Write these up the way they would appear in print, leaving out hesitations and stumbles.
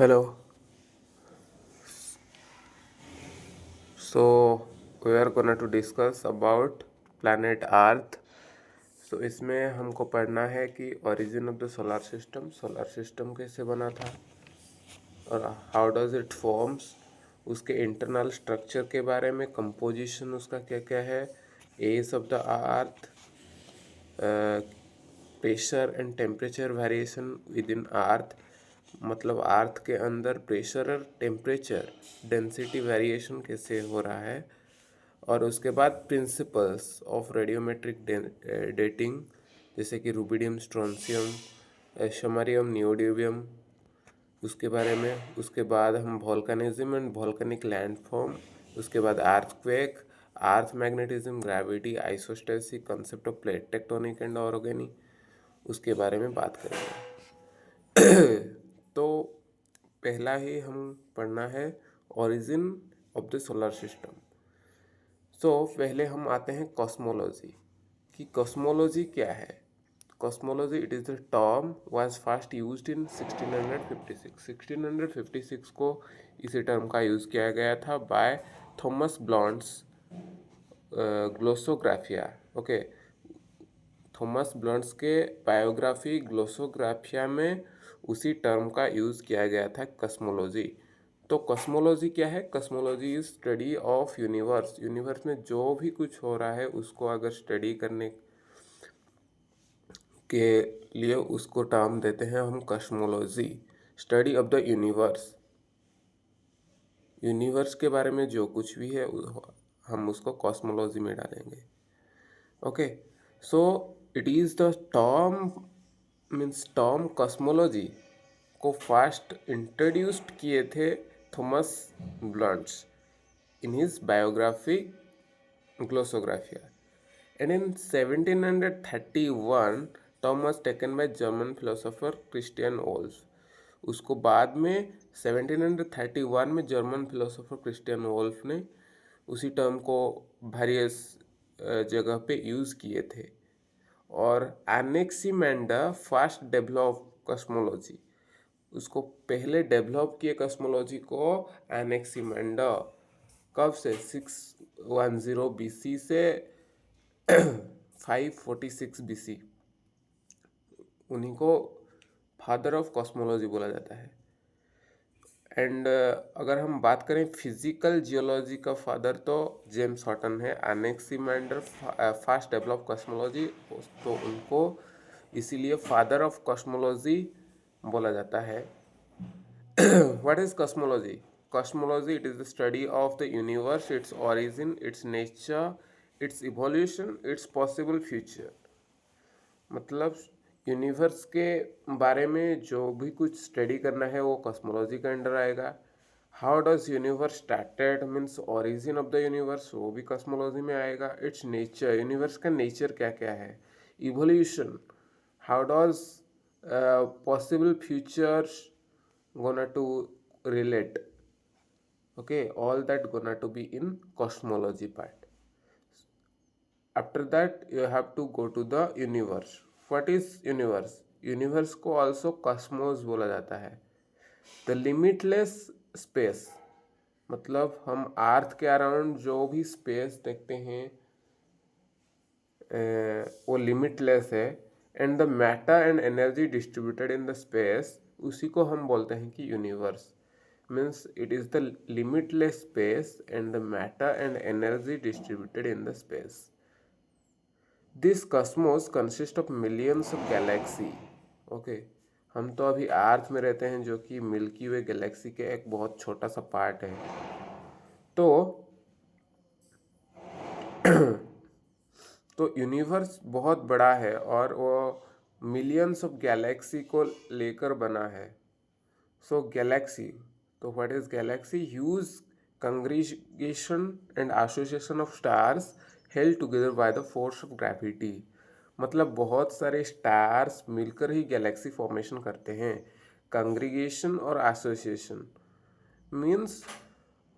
Hello. So we are gonna to discuss about planet Earth. So इसमें हमको पढ़ना है कि origin of the solar system कैसे बना था और how does it forms, उसके इंटरनल स्ट्रक्चर के बारे में, कंपोजिशन उसका क्या क्या है, age of the earth, pressure and temperature variation within earth, मतलब अर्थ के अंदर प्रेशर और टेम्परेचर डेंसिटी वेरिएशन कैसे हो रहा है, और उसके बाद प्रिंसिपल्स ऑफ रेडियोमेट्रिक डेटिंग जैसे कि रुबिडियम, स्ट्रोंशियम, शमरियम, नियोडियम, उसके बारे में। उसके बाद हम वोल्केनिज्म एंड वोल्केनिक लैंडफॉर्म, उसके बाद earthquake, earth magnetism, gravity, isostasy, concept of plate tectonic and organic, उसके बारे में बात करेंगे। तो पहला ही हम पढ़ना है origin of the solar system. So पहले हम आते हैं कॉस्मोलॉजी कि कॉस्मोलॉजी क्या है। Cosmology, it is the term was first used in 1656। 1656 को इसी टर्म का यूज़ किया गया था बाय थॉमस ब्लॉन्ड्स ग्लोसोग्राफिया। ओके, थॉमस ब्लॉन्ड्स के बायोग्राफी ग्लोसोग्राफिया में उसी टर्म का यूज़ किया गया था कॉस्मोलॉजी। तो कॉस्मोलॉजी क्या है? Cosmology is study of universe. Universe में जो भी कुछ हो रहा है उसको अगर स्टडी करने के लिए उसको टर्म देते हैं हम cosmology, study of the universe. Universe के बारे में जो कुछ भी है हम उसको कॉस्मोलॉजी में डालेंगे। Okay, so it is the term means term cosmology को फर्स्ट इंट्रोड्यूस्ड किए थे Thomas ब्लॉन्ड्स in his biography Glossographia. And in 1731 term was taken by German philosopher Christian Wolff. उसको बाद में 1731 में जर्मन फिलोसोफर क्रिस्टियन वोल्फ ने उसी टर्म को वेरियस जगह पे यूज़ किए थे। और एनेक्सिमेंडर फर्स्ट डेवलप कॉस्मोलॉजी, उसको पहले डेवलप किए कॉस्मोलॉजी को एनेक्सिमेंडर। कब से? 610 BC से 546 BC। उन्हीं को फादर ऑफ कॉस्मोलॉजी बोला जाता है। एंड अगर हम बात करें फिजिकल जियोलॉजी का फादर तो जेम्स हॉटन है। एनेक्सिमेंडर फर्स्ट डेवलप कॉस्मोलॉजी, तो उनको इसीलिए फादर ऑफ कॉस्मोलॉजी बोला जाता है। What is cosmology? Cosmology, it is the study of the universe, its origin, its nature, its evolution, its possible future। मतलब यूनिवर्स के बारे में जो भी कुछ स्टडी करना है वो कॉस्मोलॉजी के अंडर आएगा। How does universe started means origin of the universe, वो भी कॉस्मोलॉजी में आएगा। इट्स नेचर, यूनिवर्स का नेचर क्या क्या है। Evolution, how does possible futures gonna to relate. Okay, all that gonna to be in cosmology part. After that you have to go to the universe. What is universe? Universe को also cosmos बोला जाता है। The limitless space, मतलब हम अर्थ के around जो भी space देखते हैं वो लिमिटलेस है। And the matter and energy distributed in the space, उसी को हम बोलते हैं कि universe. means it is the limitless space and the matter and energy distributed in the space. This cosmos consists of millions of galaxy. Okay, हम तो अभी अर्थ में रहते हैं जो कि मिल्की वे गैलेक्सी के एक बहुत छोटा सा पार्ट है। तो यूनिवर्स बहुत बड़ा है और वो मिलियंस ऑफ गैलेक्सी को लेकर बना है। सो गैलेक्सी, तो what is galaxy? Huge congregation and association of stars held together by the force of gravity. मतलब बहुत सारे स्टार्स मिलकर ही गैलेक्सी फॉर्मेशन करते हैं। कंग्रीगेशन और एसोसिएशन मीन्स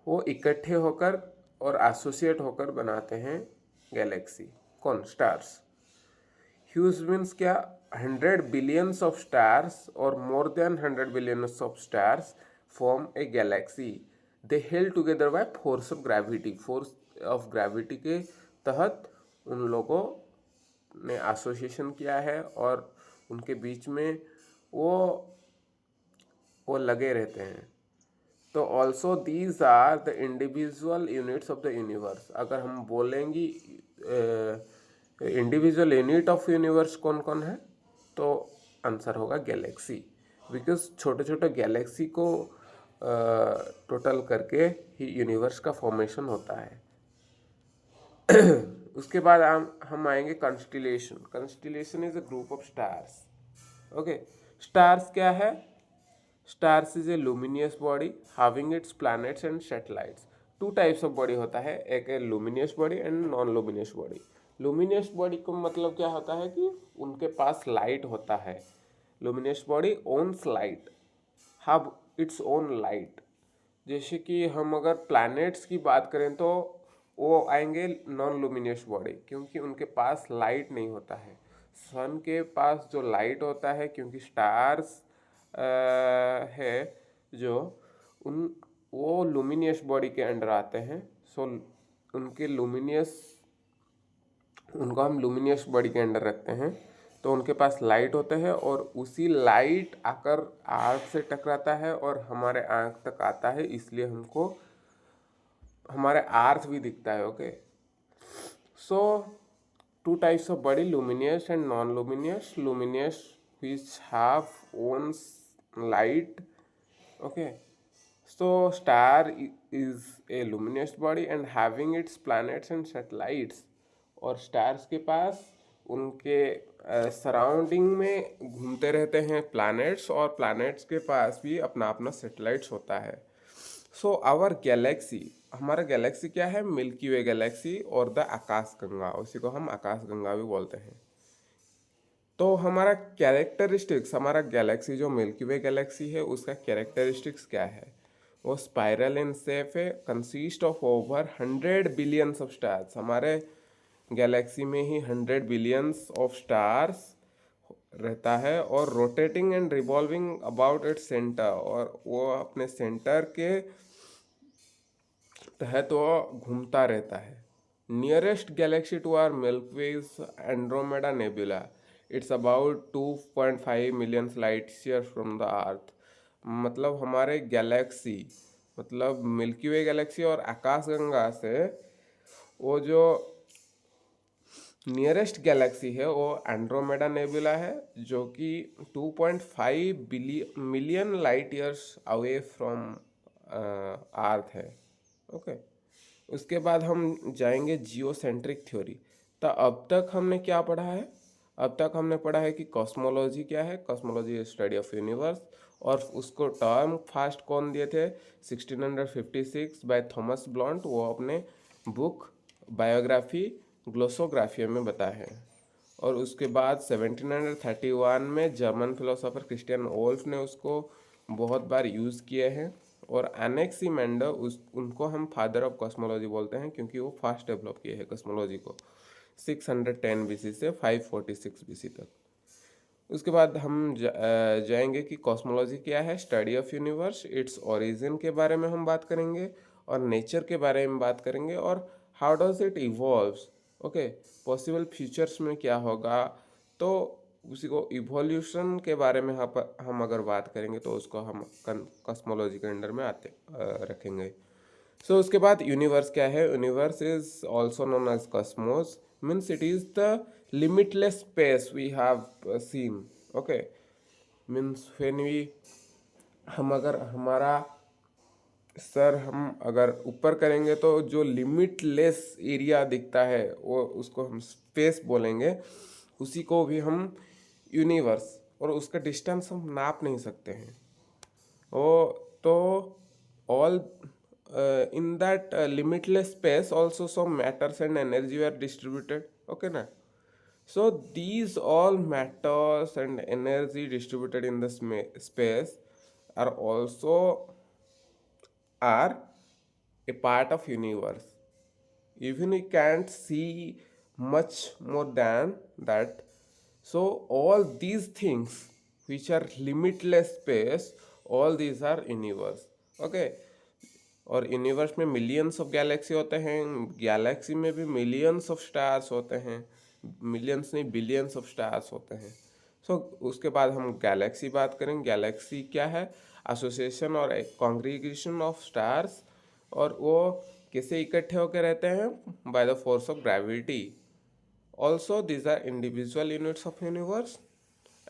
वो इकट्ठे होकर और एसोसिएट होकर बनाते हैं गैलेक्सी। कौन? स्टार्स। ह्यूज मीन्स क्या? 100 बिलियंस ऑफ स्टार्स और मोर than 100 billions of stars form a galaxy, they held together by force of gravity. Force of gravity के तहत उन लोगों ने एसोसिएशन किया है और उनके बीच में वो वो लगे रहते हैं. तो also these are the individual units of the universe. अगर हम बोलेंगे इंडिविजुअल यूनिट ऑफ यूनिवर्स कौन कौन है, तो आंसर होगा गैलेक्सी. बिकॉज छोटे छोटे गैलेक्सी को टोटल करके ही यूनिवर्स का फॉर्मेशन होता है. उसके बाद हम आएंगे constellation. Constellation is a group of stars. Okay, stars क्या है? Stars is a luminous body having its planets and satellites. Two types of body होता है, एक है luminous body and non luminous body. Luminous body को मतलब क्या होता है कि उनके पास लाइट होता है. Luminous body owns light, have its own light. जैसे कि हम अगर प्लैनेट्स की बात करें तो वो आएंगे नॉन लुमिनियस बॉडी, क्योंकि उनके पास लाइट नहीं होता है. सन के पास जो लाइट होता है, क्योंकि स्टार्स है जो उन वो लुमिनियस बॉडी के अंडर आते हैं. सो उनके उनको हम लुमिनियस बॉडी के अंडर रखते हैं. तो उनके पास लाइट होते हैं और उसी लाइट आकर आर्थ से टकराता है और हमारे आँख तक आता है, इसलिए हमको हमारे आर्थ भी दिखता है. Okay, so to types of body, luminous and non luminous. Luminous which have owns light. Okay, so star is a luminous body and having its planets and satellites. और स्टार्स के पास उनके सराउंडिंग में घूमते रहते हैं प्लैनेट्स, और planets के पास भी अपना अपना सैटेलाइट्स होता है. सो आवर गैलेक्सी, हमारा गैलेक्सी क्या है? मिल्की वे गैलेक्सी और द आकाश गंगा. उसी को हम आकाश गंगा भी बोलते हैं. तो हमारा कैरेक्टरिस्टिक्स, हमारा गैलेक्सी जो मिल्की वे गैलेक्सी है उसका कैरेक्टरिस्टिक्स क्या है? वो स्पाइरल इन शेप है, consist of over 100 billions of stars. हमारे गैलेक्सी में ही 100 बिलियंस ऑफ स्टार्स रहता है और rotating and revolving about its centre, और वो अपने सेंटर के तहत वो घूमता रहता है. Nearest galaxy to our Milky Way is Andromeda nebula. It's about 2.5 million light year from the earth. मतलब हमारे गैलेक्सी, मतलब मिल्की वे गैलेक्सी और आकाशगंगा से वो जो नियरेस्ट गैलेक्सी है वो एंड्रोमेडा नेबुला है, जो कि 2.5 million light years away from earth है. ओके, उसके बाद हम जाएंगे जियोसेंट्रिक थ्योरी. तो अब तक हमने क्या पढ़ा है? अब तक हमने पढ़ा है कि कॉस्मोलॉजी क्या है. Cosmology is study of universe, और उसको टर्म फास्ट कौन दिए थे? 1656 बाय थॉमस ब्लॉन्ट. वो अपने बुक बायोग्राफी ग्लोसोग्राफिया में बताए हैं. और उसके बाद 1731 में जर्मन फिलोसोफर क्रिस्टियन वोल्फ ने उसको बहुत बार यूज़ किए हैं. और एनेक्सीमेंडर उनको हम फादर ऑफ कॉस्मोलॉजी बोलते हैं, क्योंकि वो फास्ट डेवलप किए हैं कॉस्मोलॉजी को 610 बीसी से 546 बीसी तक. उसके बाद हम जाएंगे कि कॉस्मोलॉजी क्या है. Study of universe, its origin के बारे में हम बात करेंगे, और नेचर के बारे में बात करेंगे, और how does it evolves. Okay, possible futures में क्या होगा, तो उसी को इवोल्यूशन के बारे में हम अगर बात करेंगे तो उसको हम कॉस्मोलॉजी के अंडर में रखेंगे. सो उसके बाद यूनिवर्स क्या है? Universe is also known as cosmos. Means it is the limitless space we have seen. Okay, means when we हम अगर हमारा सर हम अगर ऊपर करेंगे तो जो लिमिटलेस एरिया दिखता है वो उसको हम स्पेस बोलेंगे. उसी को भी हम यूनिवर्स, और उसका डिस्टेंस हम नाप नहीं सकते हैं. ओ तो all in that limitless space also so matters and energy are distributed. Okay ना. So these all matters and energy distributed in the space are also are a part of universe. Even we can't see much more than that. So all these things which are limitless space all these are universe. Okay, और universe में millions of galaxy होते हैं, Galaxy में भी millions of stars होते हैं, millions नहीं billions of stars होते हैं। सो उसके बाद हम गैलेक्सी बात करें। गैलेक्सी क्या है? एसोसिएशन और एक कॉन्ग्रीगेशन ऑफ स्टार्स, और वो कैसे इकट्ठे होकर रहते हैं? By the force of gravity. Also these are individual units of universe,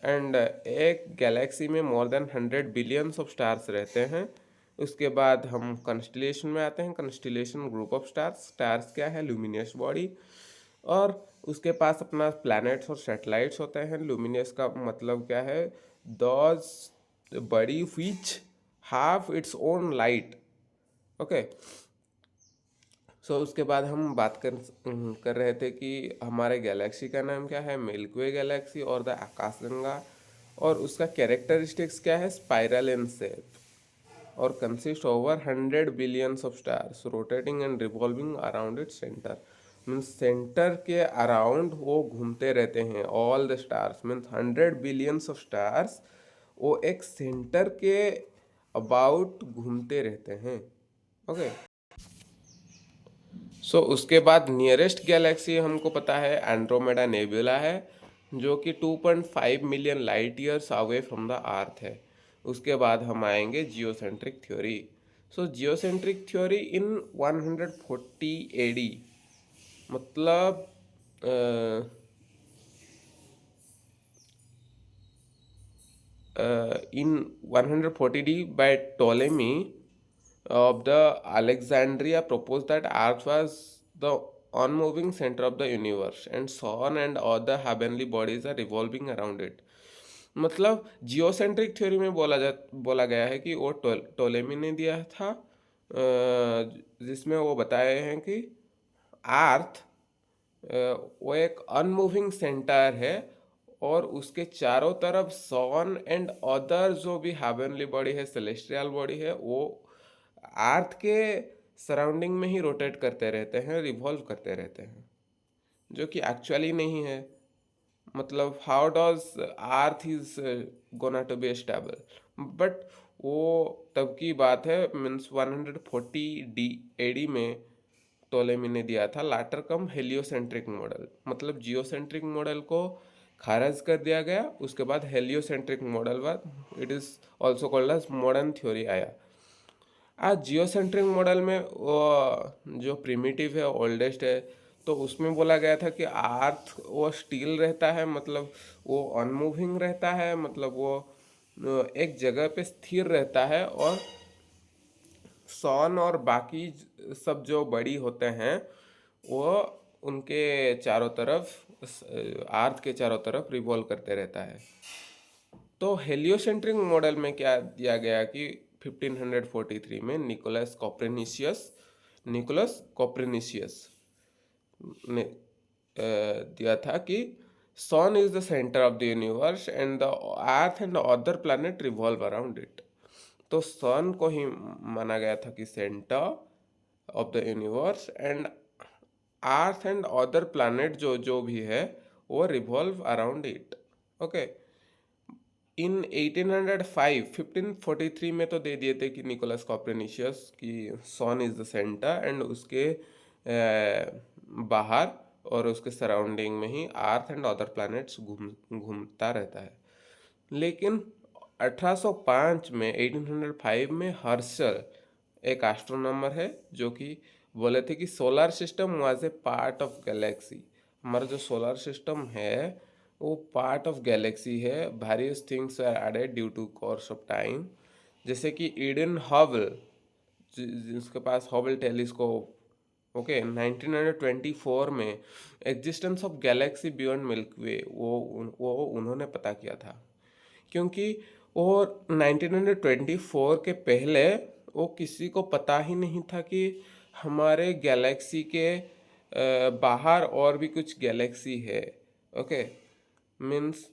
and एक गैलेक्सी में more than 100 billions of stars रहते हैं। उसके बाद हम कंस्टिलेशन में आते हैं। Constellation group of stars. Stars क्या है? लुमिनियस बॉडी, और उसके पास अपना प्लैनेट्स और सैटेलाइट्स होते हैं। लुमिनियस का मतलब क्या है? Those body which have its own light. Okay, so उसके बाद हम बात कर रहे थे कि हमारे गैलेक्सी का नाम क्या है? मिल्की वे गैलेक्सी और द आकाशगंगा, और उसका कैरेक्टरिस्टिक्स क्या है? स्पाइरल इन शेप, और consist over 100 billions of stars rotating and revolving around its centre. Means centre के अराउंड वो घूमते रहते हैं। All the stars means 100 billions of stars वो एक सेंटर के अबाउट घूमते रहते हैं। ओके, सो उसके बाद नियरेस्ट गैलेक्सी हमको पता है एंड्रोमेडा नेबुला है, जो कि 2.5 million light years away from the अर्थ है। उसके बाद हम आएंगे जियोसेंट्रिक थ्योरी। सो जियोसेंट्रिक थ्योरी इन 140 एडी, मतलब in 140 D by Ptolemy of the Alexandria proposed that Earth was the unmoving center of the universe and sun and other heavenly bodies are revolving around it। मतलब geocentric theory में बोला गया है कि वो Ptolemy ने दिया था, जिसमें वो बताए हैं कि आर्थ वो एक अनमूविंग सेंटर है, और उसके चारों तरफ सन एंड अदर जो भी हेवनली बॉडी है, सेलेस्टियल बॉडी है, वो अर्थ के सराउंडिंग में ही रोटेट करते रहते हैं, रिवॉल्व करते रहते हैं, जो कि एक्चुअली नहीं है। मतलब how does earth is gonna to be stable, but वो तब की बात है। मीन्स 140 डी एडी में टोलेमी ने दिया था लाटर कम हेलियोसेंट्रिक मॉडल। मतलब जियोसेंट्रिक मॉडल को खारिज कर दिया गया, उसके बाद हेलियोसेंट्रिक मॉडल बाद it is also called as modern theory आया। आज जियोसेंट्रिक मॉडल में वो जो प्रिमिटिव है, ओल्डेस्ट है, तो उसमें बोला गया था कि अर्थ वो स्टील रहता है, मतलब वो अनमूविंग रहता है, मतलब वो एक जगह पे स्थिर रहता है, और सन और बाकी सब जो बड़ी होते हैं वो उनके चारों तरफ, अर्थ के चारों तरफ रिवॉल्व करते रहता है। तो हेलियोसेंट्रिक मॉडल में क्या दिया गया कि 1543 में निकोलस कॉपरनिशियस ने दिया था कि sun is the centre of the universe and the earth and other planet revolve around it. तो सन को ही माना गया था कि centre of the universe, and earth and other planet जो जो भी है वो revolve around it. Okay, in 1543 में तो दे दिए थे कि निकोलस कॉपरनिशियस की सन इज द सेंटर, एंड उसके बाहर और उसके सराउंडिंग में ही अर्थ एंड अदर प्लैनेट्स घूमता रहता है। लेकिन 1805 में 1805 में हर्शल एक एस्ट्रोनॉमर है, जो कि बोले थे कि solar system was a part of galaxy. हमारा जो सोलर सिस्टम है वो पार्ट ऑफ गैलेक्सी है। Various things are added due to course of time, जैसे कि ईडन हबल, जिसके पास हबल टेलीस्कोप, ओके, 1924 में existence of galaxy beyond Milky Way वो उन्होंने पता किया था। क्योंकि वो 1924 के पहले वो किसी को पता ही नहीं था कि हमारे गैलेक्सी के बाहर और भी कुछ गैलेक्सी है। ओके, मीन्स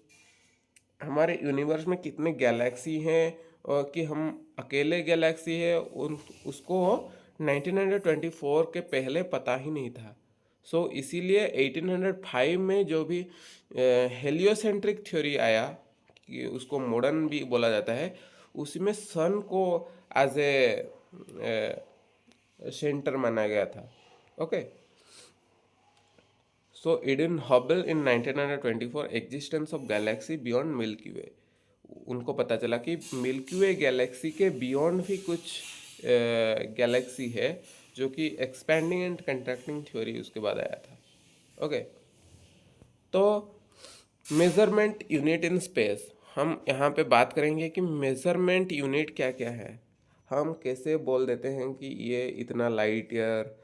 हमारे यूनिवर्स में कितने गैलेक्सी हैं, और कि हम अकेले गैलेक्सी है उसको 1924 के पहले पता ही नहीं था। सो इसीलिए 1805 में जो भी हेलियोसेंट्रिक थ्योरी आया, कि उसको मॉडर्न भी बोला जाता है, उसी में सन को एज ए सेंटर माना गया था। Okay, so Edwin Hubble in 1924 existence of galaxy beyond Milky Way, उनको पता चला कि मिल्की वे गैलेक्सी के बियॉन्ड भी कुछ गैलेक्सी है, जो कि एक्सपैंडिंग एंड कंट्रैक्टिंग थ्योरी उसके बाद आया था। ओके, तो मेजरमेंट यूनिट इन स्पेस, हम यहाँ पे बात करेंगे कि मेजरमेंट यूनिट क्या क्या है। हम कैसे बोल देते हैं कि ये इतना लाइट ईयर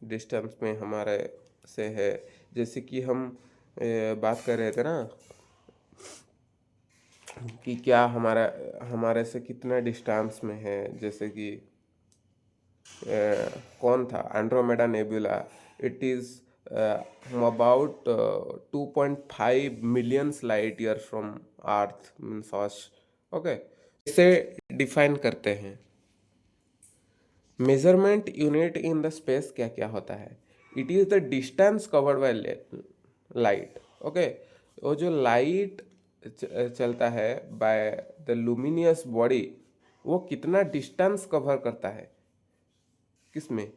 डिस्टेंस में हमारे से है। जैसे कि हम बात कर रहे थे ना कि क्या हमारा हमारे से कितना डिस्टेंस में है। जैसे कि कौन था, Andromeda nebula, it is about 2.5 million light year from earth means us. Okay, इसे डिफाइन करते हैं। Measurement unit in the space क्या क्या होता है, it is the distance covered by light. Okay, वो जो लाइट चलता है बाय द लुमिनियस बॉडी, वो कितना डिस्टेंस कवर करता है, किसमें,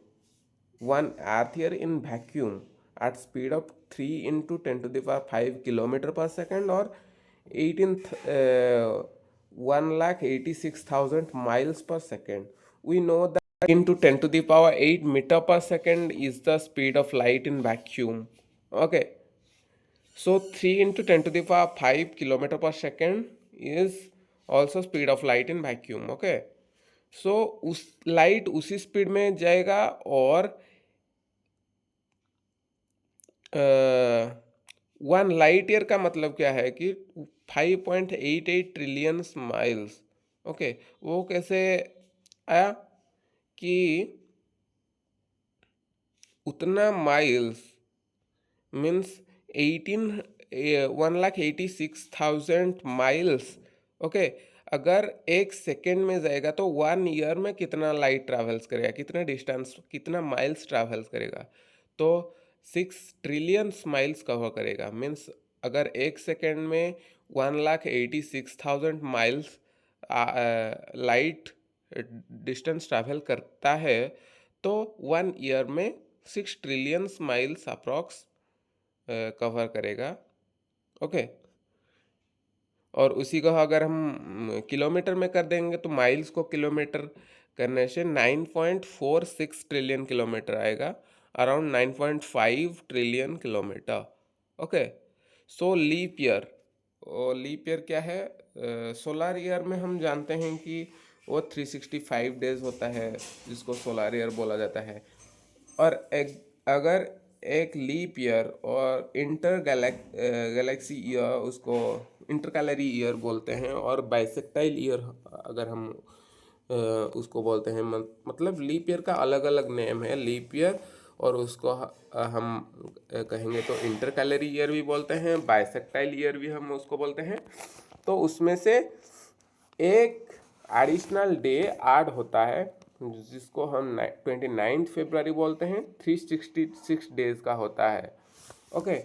1 earth year in vacuum at speed of 3 × 10⁵ kilometre पर सेकेंड और 1,86,000 miles per second. We know that into 10⁸ meter per second is the speed of light in vacuum. Okay, so 3 × 10⁵ kilometer per second is also speed of light in vacuum. Okay, so उस light उसी speed में जाएगा और 1 light year का मतलब क्या है कि 5.88 ट्रिलियन माइल्स। ओके, वो कैसे आया कि उतना माइल्स मीन्स 1,86,000 माइल्स। ओके, अगर एक सेकेंड में जाएगा तो 1 ईयर में कितना लाइट ट्रैवल्स करेगा, कितना डिस्टेंस, कितना माइल्स ट्रैवल्स करेगा, तो 6 ट्रिलियन माइल्स कवर करेगा। मीन्स अगर एक सेकेंड में 1,86,000 माइल्स लाइट डिस्टेंस ट्रैवल करता है, तो 1 ईयर में 6 ट्रिलियन माइल्स अप्रॉक्स कवर करेगा। ओके, और उसी को अगर हम किलोमीटर में कर देंगे तो माइल्स को किलोमीटर करने से 9.46 ट्रिलियन किलोमीटर आएगा, अराउंड 9.5 ट्रिलियन किलोमीटर। ओके, सो लीप ईयर, लीप ईयर क्या है, सोलर ईयर में हम जानते हैं कि वो 365 डेज होता है, जिसको सोलर ईयर बोला जाता है। और अगर एक लीप ईयर और गैलेक्सी ईयर, उसको इंटरकैलरी ईयर बोलते हैं, और बाइसेक्टाइल ईयर अगर हम उसको बोलते हैं। मतलब लीप ईयर का अलग अलग नेम है लीप ईयर, और उसको हम कहेंगे तो इंटरकैलरी ईयर भी बोलते हैं, बाइसेक्टाइल ईयर भी हम उसको बोलते हैं। तो उसमें से एक एडिशनल डे ऐड होता है, जिसको हम 29 फरवरी बोलते हैं, 366 डेज का होता है। ओके,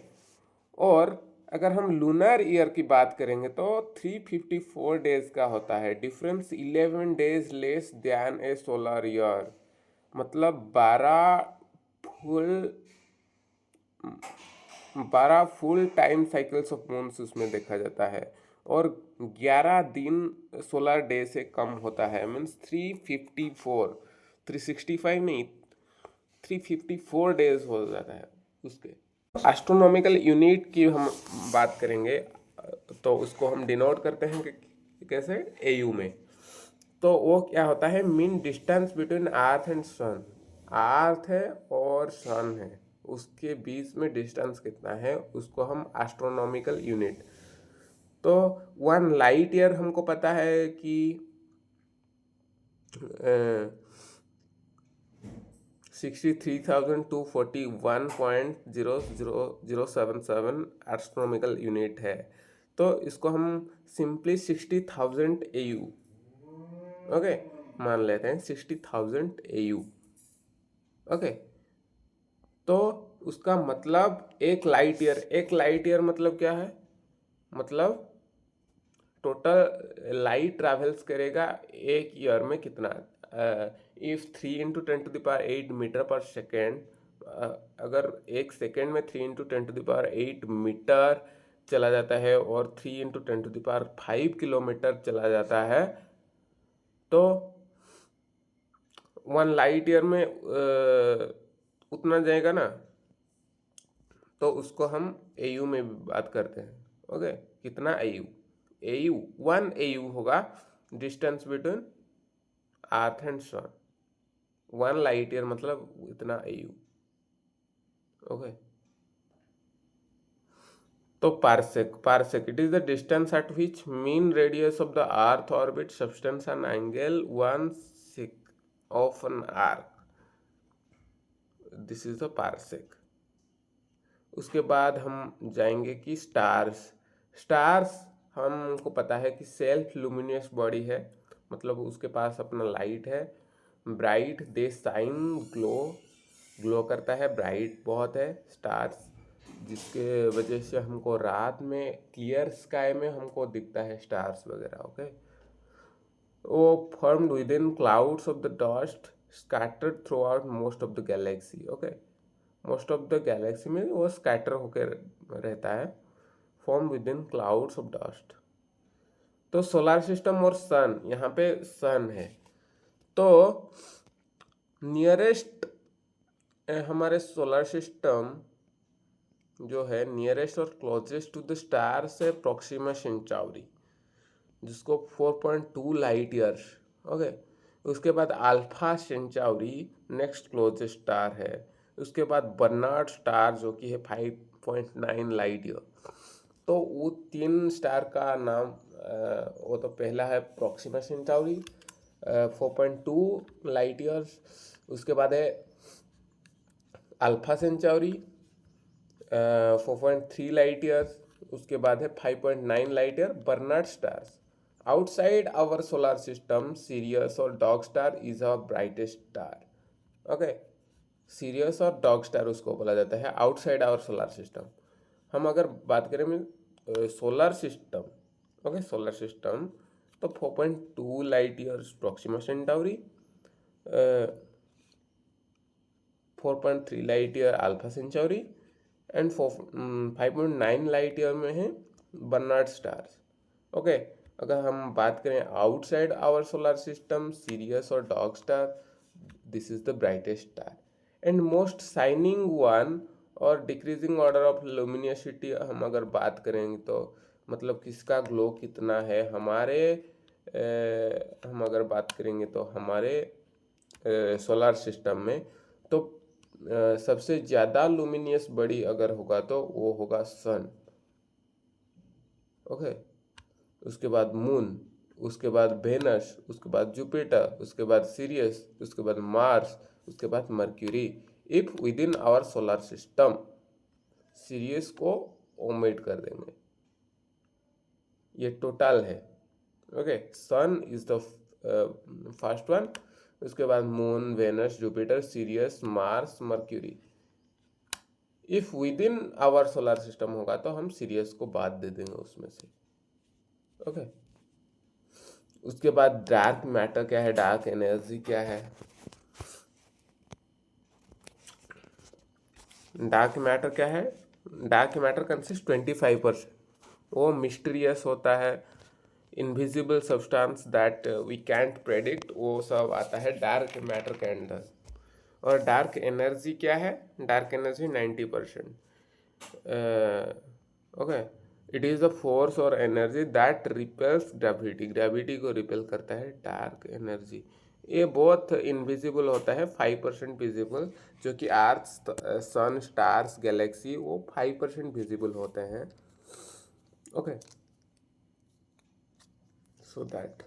और अगर हम लूनर ईयर की बात करेंगे तो 354 डेज का होता है। डिफरेंस 11 डेज लेस दैन ए सोलर ईयर, मतलब 12 full time cycles of moons उसमें देखा जाता है, और 11 दिन सोलर डे से कम होता है। मीन्स 354, 365 नहीं, 354 डेज हो जाता है उसके। एस्ट्रोनॉमिकल यूनिट की हम बात करेंगे तो उसको हम डिनोट करते हैं कि कैसे, एयू में। तो वो क्या होता है, mean distance between earth and sun. Earth है और सन है, उसके बीच में डिस्टेंस कितना है, उसको हम एस्ट्रोनॉमिकल यूनिट। तो 1 लाइट ईयर हमको पता है कि 63,241.00077 एस्ट्रोनॉमिकल यूनिट है। तो इसको हम सिंपली 60,000 AU ओके मान लेते हैं, 60,000 AU। ओके, तो उसका मतलब एक लाइट ईयर मतलब क्या है, मतलब टोटल लाइट ट्रैवल्स करेगा एक ईयर में कितना, इफ 3 × 10⁸ मीटर पर सेकेंड, अगर एक सेकेंड में 3 × 10⁸ मीटर चला जाता है और 3 × 10⁵ किलोमीटर चला जाता है, तो 1 लाइट ईयर में उतना जाएगा ना, तो उसको हम AU में भी बात करते हैं। ओके, कितना AU 1 AU होगा distance between earth and sun. 1 light year मतलब इतना AU। ओके, तो parsec it is the distance at which mean radius of the earth orbit substance an angle 1/6 of an arc, this is the parsec. उसके बाद हम जाएंगे कि stars हमको पता है कि सेल्फ लुमिनियस बॉडी है, मतलब उसके पास अपना लाइट है, ब्राइट, दे शाइन, ग्लो करता है, ब्राइट बहुत है स्टार्स, जिसके वजह से हमको रात में क्लियर स्काई में हमको दिखता है स्टार्स वगैरह। ओके, वो formed with in clouds of the dust scattered through out most of the Galaxy. Okay, most of the Galaxy में वो स्कैटर होकर रहता है, form with in clouds of dust. तो सोलर सिस्टम और सन, यहाँ पे सन है, तो नियरेस्ट हमारे सोलर सिस्टम जो है नियरेस्ट और क्लोजेस्ट टू द स्टार्स है प्रोक्सिमा सेंटाउरी, जिसको 4.2 लाइट ईयर्स। ओके, उसके बाद अल्फा सेंटाउरी नेक्स्ट क्लोजेस्ट स्टार है, उसके बाद बर्नार्ड स्टार जो कि है 5.9 लाइट ईयर। तो वो 3 स्टार का नाम, वो तो पहला है प्रोक्सिमा सेंटाउरी 4.2 लाइट ईयर्स, उसके बाद है अल्फा सेंटाउरी 4.3 लाइट ईयर्स, उसके बाद है 5.9 light year Barnard stars. Outside our solar system Sirius और dog star is our brightest star. Okay, Sirius और डॉग स्टार उसको बोला जाता है आउटसाइड आवर सोलर सिस्टम। हम अगर बात करें solar system, okay solar system, तो 4.2 light years Proxima Centauri, 4.3 light year Alpha Centauri and 5.9 light year में है बर्नार्ड स्टार्स। ओके, अगर हम बात करें outside our solar system Sirius और dog star, this is the brightest star and most shining one. और decreasing order of luminosity हम अगर बात करेंगे तो मतलब किसका ग्लो कितना है, हम अगर बात करेंगे तो हमारे सोलर सिस्टम में, तो सबसे ज़्यादा लुमिनियस बॉडी अगर होगा तो वो होगा सन। ओके, उसके बाद मून, उसके बाद वेनस, उसके बाद जुपिटर, उसके बाद सीरियस, उसके बाद मार्स, उसके बाद Mercury. If within our solar system, Sirius को ओमिट कर देंगे, ये टोटल है। Okay, sun is the first one, उसके बाद moon, Venus, Jupiter, Sirius, Mars, Mercury. If within our solar system होगा तो हम सीरियस को बाद दे देंगे उसमें से। ओके, उसके बाद डार्क मैटर क्या है, डार्क एनर्जी क्या है। डार्क मैटर क्या है, डार्क मैटर कंसिस्ट 25%, वो मिस्टीरियस होता है, invisible substance that we can't predict, वो सब आता है डार्क मैटर के अंदर। और डार्क एनर्जी क्या है, dark energy 90%। Okay, it is the force और energy that repels gravity, gravity को रिपेल करता है डार्क एनर्जी। ये बहुत इनविजिबल होता है, 5% विजिबल, जो कि अर्थ, सन, स्टार्स, गैलेक्सी वो 5% विजिबल होते हैं। Okay, so that,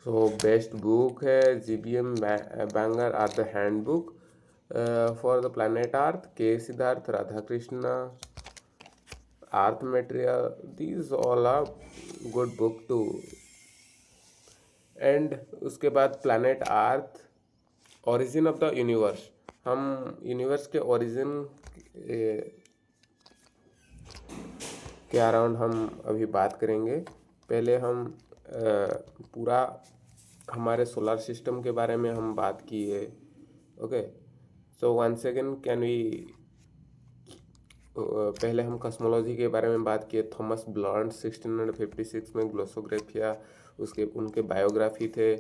so best book है GBM Bangar or the hand book for the planet earth, K Siddhartha, Radha Krishna, earth material, these all are good book too. And उसके बाद planet earth, origin of the universe, हम universe के origin के around हम अभी बात करेंगे। पहले हम पूरा हमारे सोलर सिस्टम के बारे में हम बात की है। Okay, so once again can we पहले हम कॉस्मोलॉजी के बारे में बात किए। थॉमस ब्लॉन्ड 1656 में ग्लोसोग्राफिया उसके उनके बायोग्राफी थे,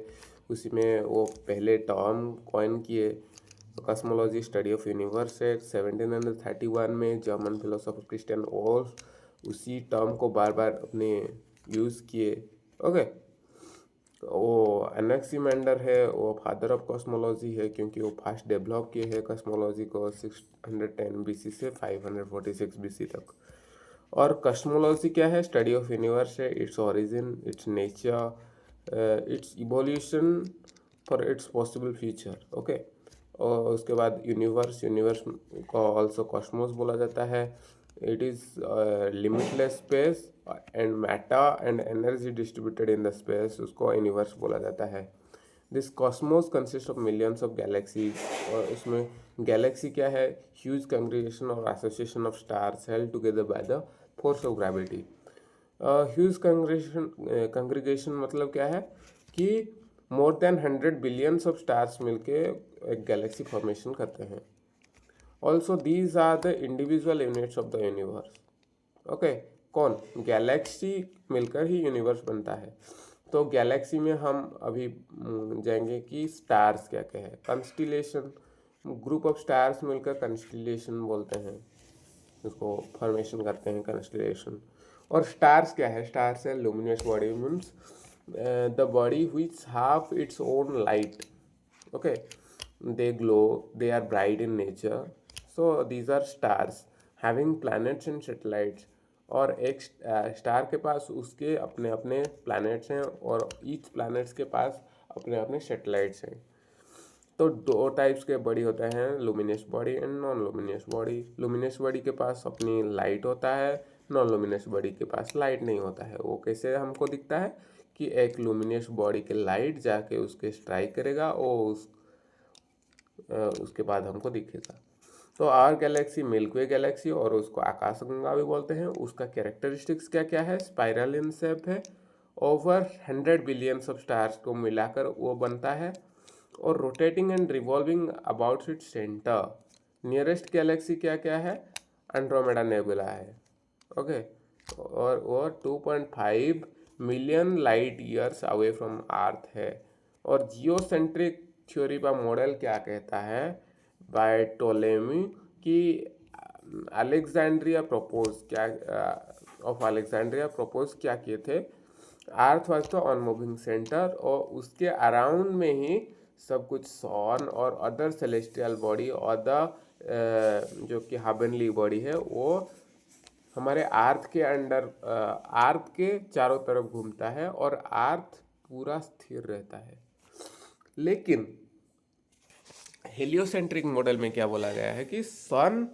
उसी में वो पहले टर्म कॉइन किए। कॉस्मोलॉजी स्टडी ऑफ यूनिवर्स है। 1731 में जर्मन फिलोसोफर क्रिस्टियन वोल्फ उसी टर्म को बार बार अपने यूज़ किए। ओके, वो एनेक्सीमेंडर है, वो फादर ऑफ कॉस्मोलॉजी है, क्योंकि वो फास्ट डेवलप किए हैं कॉस्मोलॉजी को 610 बीसी से 546 बीसी तक। और कॉस्मोलॉजी क्या है? स्टडी ऑफ यूनिवर्स है, its origin, it's nature, it's evolution for its possible future. Okay, और उसके बाद यूनिवर्स को ऑल्सो कॉस्मोस बोला जाता है। It is limitless space and matter and energy distributed in the space, उसको यूनिवर्स बोला जाता है। This cosmos consist of millions of galaxies, और उसमें गैलेक्सी क्या है? ह्यूज कंग्रीगेशन और association of stars held together by the force of gravity. Huge congregation मतलब क्या है कि more than 100 billions of stars मिलके एक गैलेक्सी फॉर्मेशन करते हैं। Also these are the individual units of the universe. Okay, कौन? गैलेक्सी मिलकर ही यूनिवर्स बनता है। तो गैलेक्सी में हम अभी जाएंगे कि स्टार्स क्या क्या है। कंस्टिलेशन, ग्रुप ऑफ स्टार्स मिलकर कंस्टिलेशन बोलते हैं, उसको फॉर्मेशन करते हैं कंस्टिलेशन। और स्टार्स क्या है? स्टार्स है luminous body, means the body which have its own light. Okay, they glow, they are bright in nature, so these are stars having planets and satellites। और एक स्टार के पास उसके अपने अपने प्लैनेट्स हैं, और ईच प्लैनेट्स के पास अपने अपने सैटेलाइट्स हैं। तो दो टाइप्स के बॉडी होते हैं, luminous body and non luminous body. Luminous body के पास अपनी लाइट होता है, नॉन लुमिनस बॉडी के पास लाइट नहीं होता है। वो कैसे हमको दिखता है कि एक लुमिनस बॉडी के लाइट जाके उसके स्ट्राइक करेगा और उसके बाद हमको दिखेगा। तो our galaxy Milky Way galaxy, और उसको आकाशगंगा भी बोलते हैं। उसका कैरेक्टरिस्टिक्स क्या क्या है? स्पाइरल इन शेप है, ओवर 100 बिलियंस ऑफ स्टार्स को मिलाकर वो बनता है, और rotating and revolving about its centre. Nearest Galaxy क्या क्या है? एंड्रोमेडा नेबुला है। ओके, और वो 2.5 million light years away from earth है। और जियोसेंट्रिक थ्योरी का मॉडल क्या कहता है? बाय टोलेमी कि अलेक्जेंड्रिया प्रपोज क्या ऑफ अलेक्जेंड्रिया प्रपोज क्या किए थे? Earth was the unmoving centre, और उसके अराउंड में ही सब कुछ सन और अदर सेलेस्टियल बॉडी और द जो कि हेवनली बॉडी है वो हमारे अर्थ के अंडर, अर्थ के चारों तरफ घूमता है, और अर्थ पूरा स्थिर रहता है। लेकिन हेलियोसेंट्रिक मॉडल में क्या बोला गया है कि sun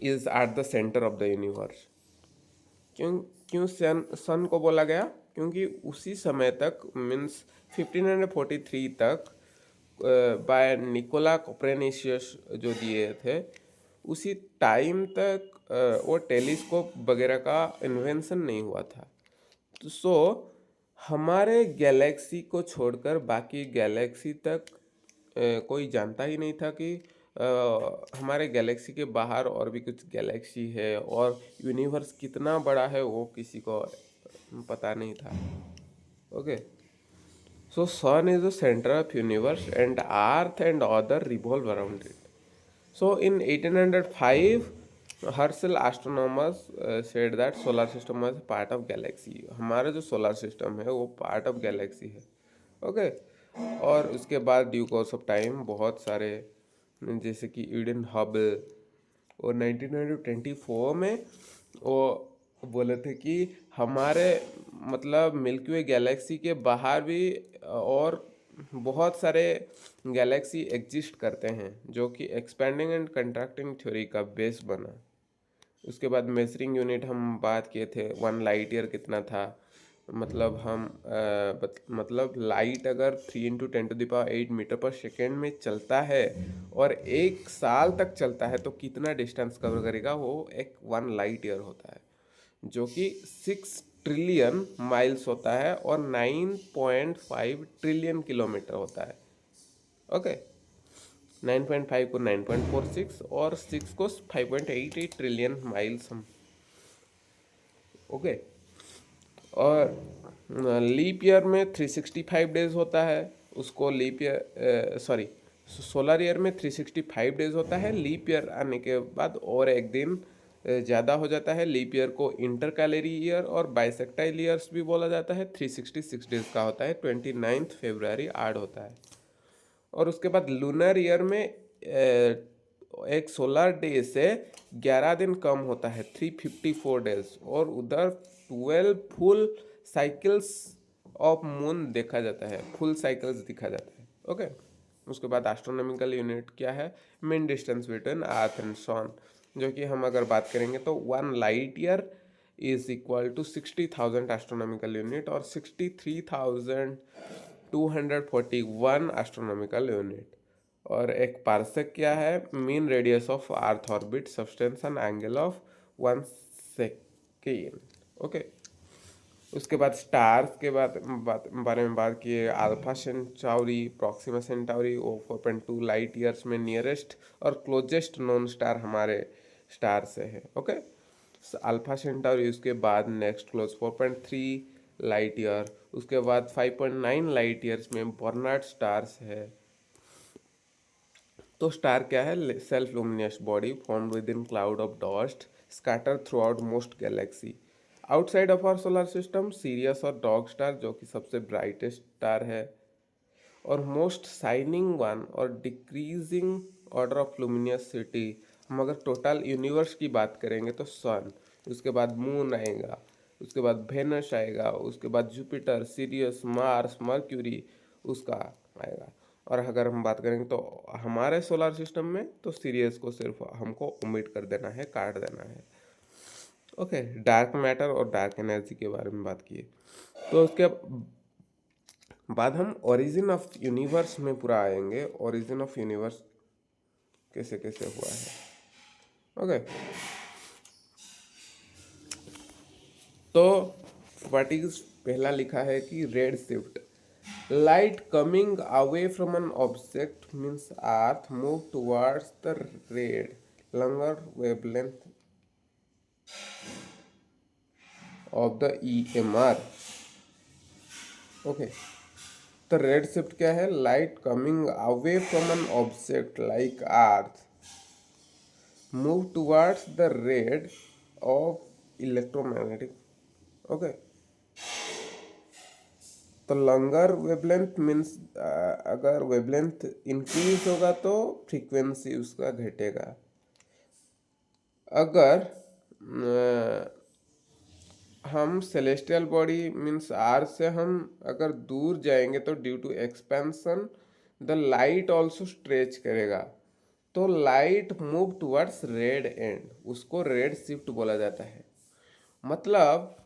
is at the centre of the universe. क्यों क्यों सन को बोला गया? क्योंकि उसी समय तक, मीन्स 1543 तक, बाय निकोला कोपरनिकस जो दिए थे, उसी टाइम तक वो टेलीस्कोप वगैरह का इन्वेंशन नहीं हुआ था। तो सो हमारे गैलेक्सी को छोड़कर बाकी गैलेक्सी तक कोई जानता ही नहीं था कि हमारे गैलेक्सी के बाहर और भी कुछ गैलेक्सी है, और यूनिवर्स कितना बड़ा है वो किसी को पता नहीं था। Okay, so sun is the centre of universe and earth and other revolve around it. So in 1805 Herschel astronomers said that solar system was part of galaxy. हमारा जो सोलर सिस्टम है वो पार्ट ऑफ गैलेक्सी है। Okay, और उसके बाद due course of time बहुत सारे, जैसे कि ईडन हबल, और 1924 में वो बोले थे कि हमारे मतलब मिल्की वे गैलेक्सी के बाहर भी और बहुत सारे गैलेक्सी एग्जिस्ट करते हैं, जो कि एक्सपेंडिंग एंड कंट्रैक्टिंग थ्योरी का बेस बना। उसके बाद मेजरिंग यूनिट हम बात किए थे, 1 लाइट ईयर कितना था, मतलब हम मतलब लाइट अगर 3 × 10⁸ मीटर पर सेकेंड में चलता है और 1 साल तक चलता है तो कितना डिस्टेंस कवर करेगा, वो एक 1 लाइट ईयर होता है, जो कि 6 ट्रिलियन माइल्स होता है और 9.5 ट्रिलियन किलोमीटर होता है। ओके, 9.5 को 9.46 और 6 को 5.88 ट्रिलियन माइल्स हम। ओके, और लीप ईयर में 365 डेज होता है, उसको leap year sorry solar year में 365 डेज होता है। लीप ईयर आने के बाद और एक दिन ज़्यादा हो जाता है। लीप ईयर को इंटर कैलेंडर ईयर और बाइसेक्टाइल ईयर्स भी बोला जाता है। 366 डेज का होता है, 29 फरवरी ऐड होता है। और उसके बाद लूनर ईयर में एक सोलर डे से 11 दिन कम होता है, 354 डेज, और उधर 12 फुल साइकिल्स ऑफ मून देखा जाता है, फुल साइकिल्स दिखा जाता है। ओके, उसके बाद एस्ट्रोनॉमिकल यूनिट क्या है, mean distance between earth and sun, जो कि हम अगर बात करेंगे तो 1 light year is equal to 60,000 astronomical unit और 63,241 एस्ट्रोनॉमिकल यूनिट। और एक पार्सेक क्या है, mean radius of earth orbit substance and angle of 1 second. Okay, उसके बाद स्टार्स के बारे में बात किए। अल्फा सेंटाउरी, प्रॉक्सिमा सेंटाउरी, वो 4.2 लाइट ईयर्स में नियरेस्ट और क्लोजेस्ट नोन स्टार हमारे स्टार से है। ओके, अल्फा सेंटाउरी, उसके बाद नेक्स्ट क्लोज 4.3 लाइट ईयर, उसके बाद 5.9 लाइट ईयर्स में बर्नार्ड स्टार्स है। तो स्टार क्या है, self luminous body formed within cloud of dust scatter throughout most galaxy. Outside of our solar system Sirius और डॉग स्टार, जो कि सबसे ब्राइटेस्ट स्टार है और मोस्ट शाइनिंग वन और डिक्रीजिंग ऑर्डर ऑफ लुमिनियसिटी। हम अगर total universe की बात करेंगे तो सन, उसके बाद मून आएगा, उसके बाद वेनस आएगा, उसके बाद जुपिटर, सीरियस, मार्स, मर्क्यूरी उसका आएगा। और अगर हम बात करेंगे तो हमारे सोलर सिस्टम में तो सीरियस को सिर्फ हमको ओमिट कर देना है, काट देना है। ओके, डार्क मैटर और डार्क एनर्जी के बारे में बात किए। तो उसके बाद हम ओरिजिन ऑफ यूनिवर्स में पूरा आएंगे, ओरिजिन ऑफ यूनिवर्स कैसे कैसे हुआ है। ओके, तो व्हाट इज पहला लिखा है कि red shift, light coming away from an object means earth move towards the red longer wavelength of the EMR। Okay, तो रेड शिफ्ट क्या है, light coming away from an object like earth move towards the rid of electromagnetic. Okay, तो longer wavelength means अगर wavelength increase होगा तो frequency उसका घटेगा। अगर हम सेलेस्टियल बॉडी मीन्स अर्थ से हम अगर दूर जाएंगे तो due to expansion the light also stretch करेगा, तो light move towards red end, उसको रेड शिफ्ट बोला जाता है। मतलब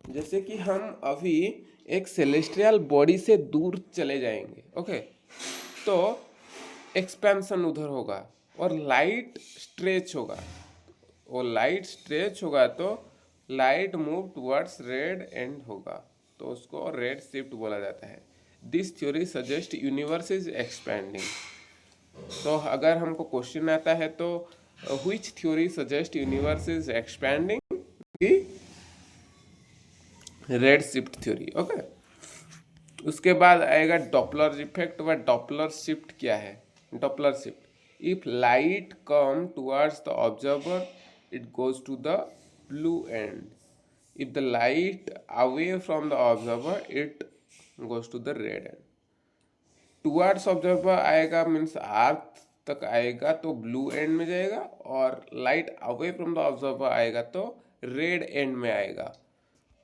जैसे कि हम अभी एक सेलेस्टियल बॉडी से दूर चले जाएंगे, ओके, तो एक्सपेंशन उधर होगा और लाइट स्ट्रेच होगा, वो लाइट स्ट्रेच होगा तो light move towards red end होगा, तो उसको रेड शिफ्ट बोला जाता है। This theory suggest universe is expanding. तो अगर हमको क्वेश्चन आता है तो which theory suggest universe is expanding, red shift theory. Okay, उसके बाद आएगा डॉपलर इफेक्ट व डॉपलर शिफ्ट क्या है। Doppler shift, if light come towards the observer it goes to the blue end, if the light away from the observer it goes to the red end. Towards observer आएगा means earth तक आएगा तो blue end में जाएगा, और light away from the observer आएगा तो red and में आएगा।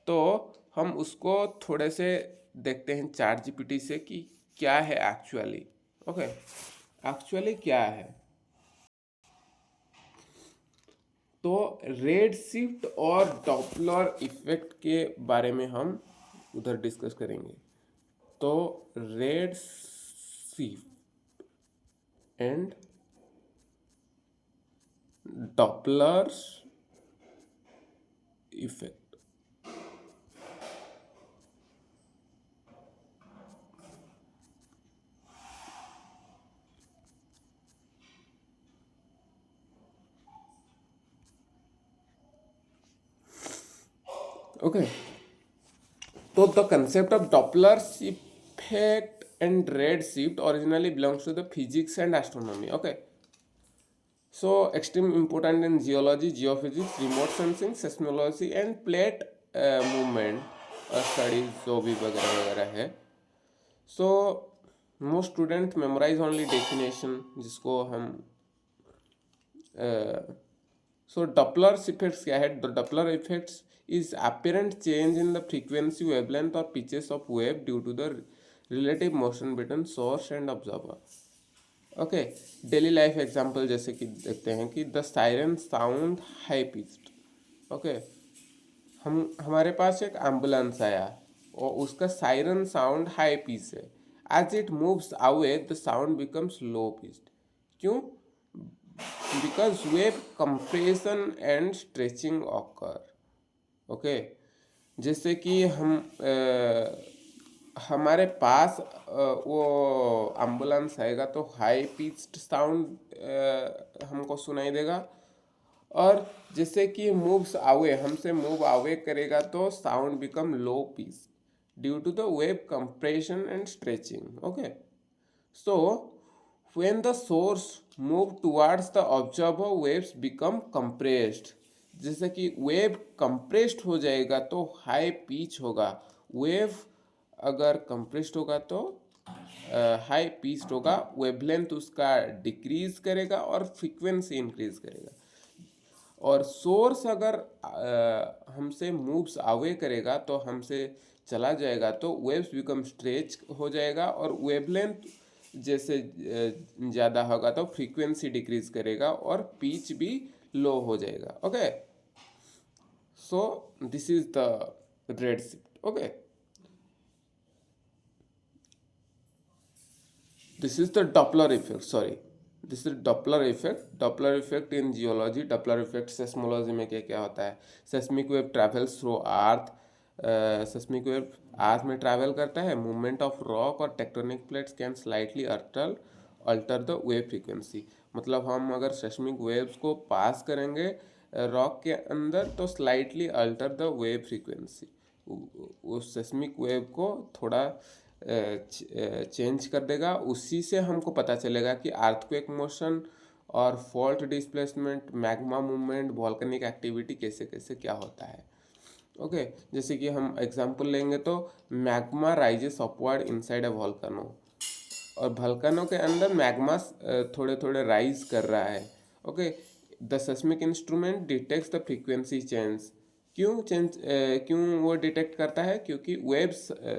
तो हम उसको थोड़े से देखते हैं चैट जीपीटी से कि क्या है एक्चुअली। ओके, एक्चुअली क्या है, तो रेड शिफ्ट और डॉपलर इफेक्ट के बारे में हम उधर डिस्कस करेंगे। तो red sea and Doppler's effect. Okay, तो the concept of Doppler's effect and redshift originally belongs to the physics and astronomy. Okay, so extreme important in geology, geophysics, remote sensing, seismology and plate movement studies जो भी वगैरह वगैरह है। So most students memorize only definition जिसको हम सो Doppler's effects क्या है? The Doppler effects is apparent change in the frequency, wavelength or pitches of wave due to the relative motion between source and observer. Okay, daily life example जैसे कि देखते हैं कि the siren sound high pitched. Okay, हमारे पास एक ambulance आया और उसका सायरन साउंड हाई पिच है। As it moves away the sound becomes low pitched. क्यों? Because wave compression and stretching occur. Okay, जैसे कि हमारे पास वो एम्बुलेंस आएगा तो हाई पिच्ड साउंड हमको सुनाई देगा, और जैसे कि मूव्स अवे, हमसे मूव अवे करेगा तो sound become low pitch due to the wave compression and stretching. Okay, so when the source move towards the observer, waves become compressed। जैसे कि वेव कंप्रेस्ड हो जाएगा तो हाई पिच होगा। Wave अगर कंप्रेस्ड होगा तो हाई पिच्ड होगा। वेवलेंथ उसका डिक्रीज करेगा और फ्रीक्वेंसी इंक्रीज करेगा। और सोर्स अगर हमसे मूव्स अवे करेगा तो हमसे चला जाएगा तो वेव्स बिकम स्ट्रेच हो जाएगा, और वेवलेंथ जैसे ज़्यादा होगा तो फ्रीक्वेंसी डिक्रीज करेगा और पिच भी लो हो जाएगा। Okay, so this is the red shift. Okay, this is the Doppler effect. Sorry, this is Doppler effect. Doppler effect in geology. Doppler effect seismology में क्या क्या होता है? Seismic wave travels through earth. Seismic wave earth में travel करता है। Movement of rock और tectonic plates can slightly alter the wave frequency. मतलब हम अगर सेस्मिक वेव्स को पास करेंगे रॉक के अंदर तो slightly alter the wave frequency, उस सेस्मिक वेव को थोड़ा चेंज कर देगा। उसी से हमको पता चलेगा कि अर्थक्वेक मोशन और fault displacement, magma movement, volcanic activity कैसे कैसे क्या होता है। ओके, जैसे कि हम एग्जांपल लेंगे तो magma rises upward inside a volcano, और वॉल्केनो के अंदर मैग्मा थोड़े थोड़े राइज कर रहा है। Okay, the seismic instrument detects the frequency change. क्यों वो डिटेक्ट करता है? क्योंकि wave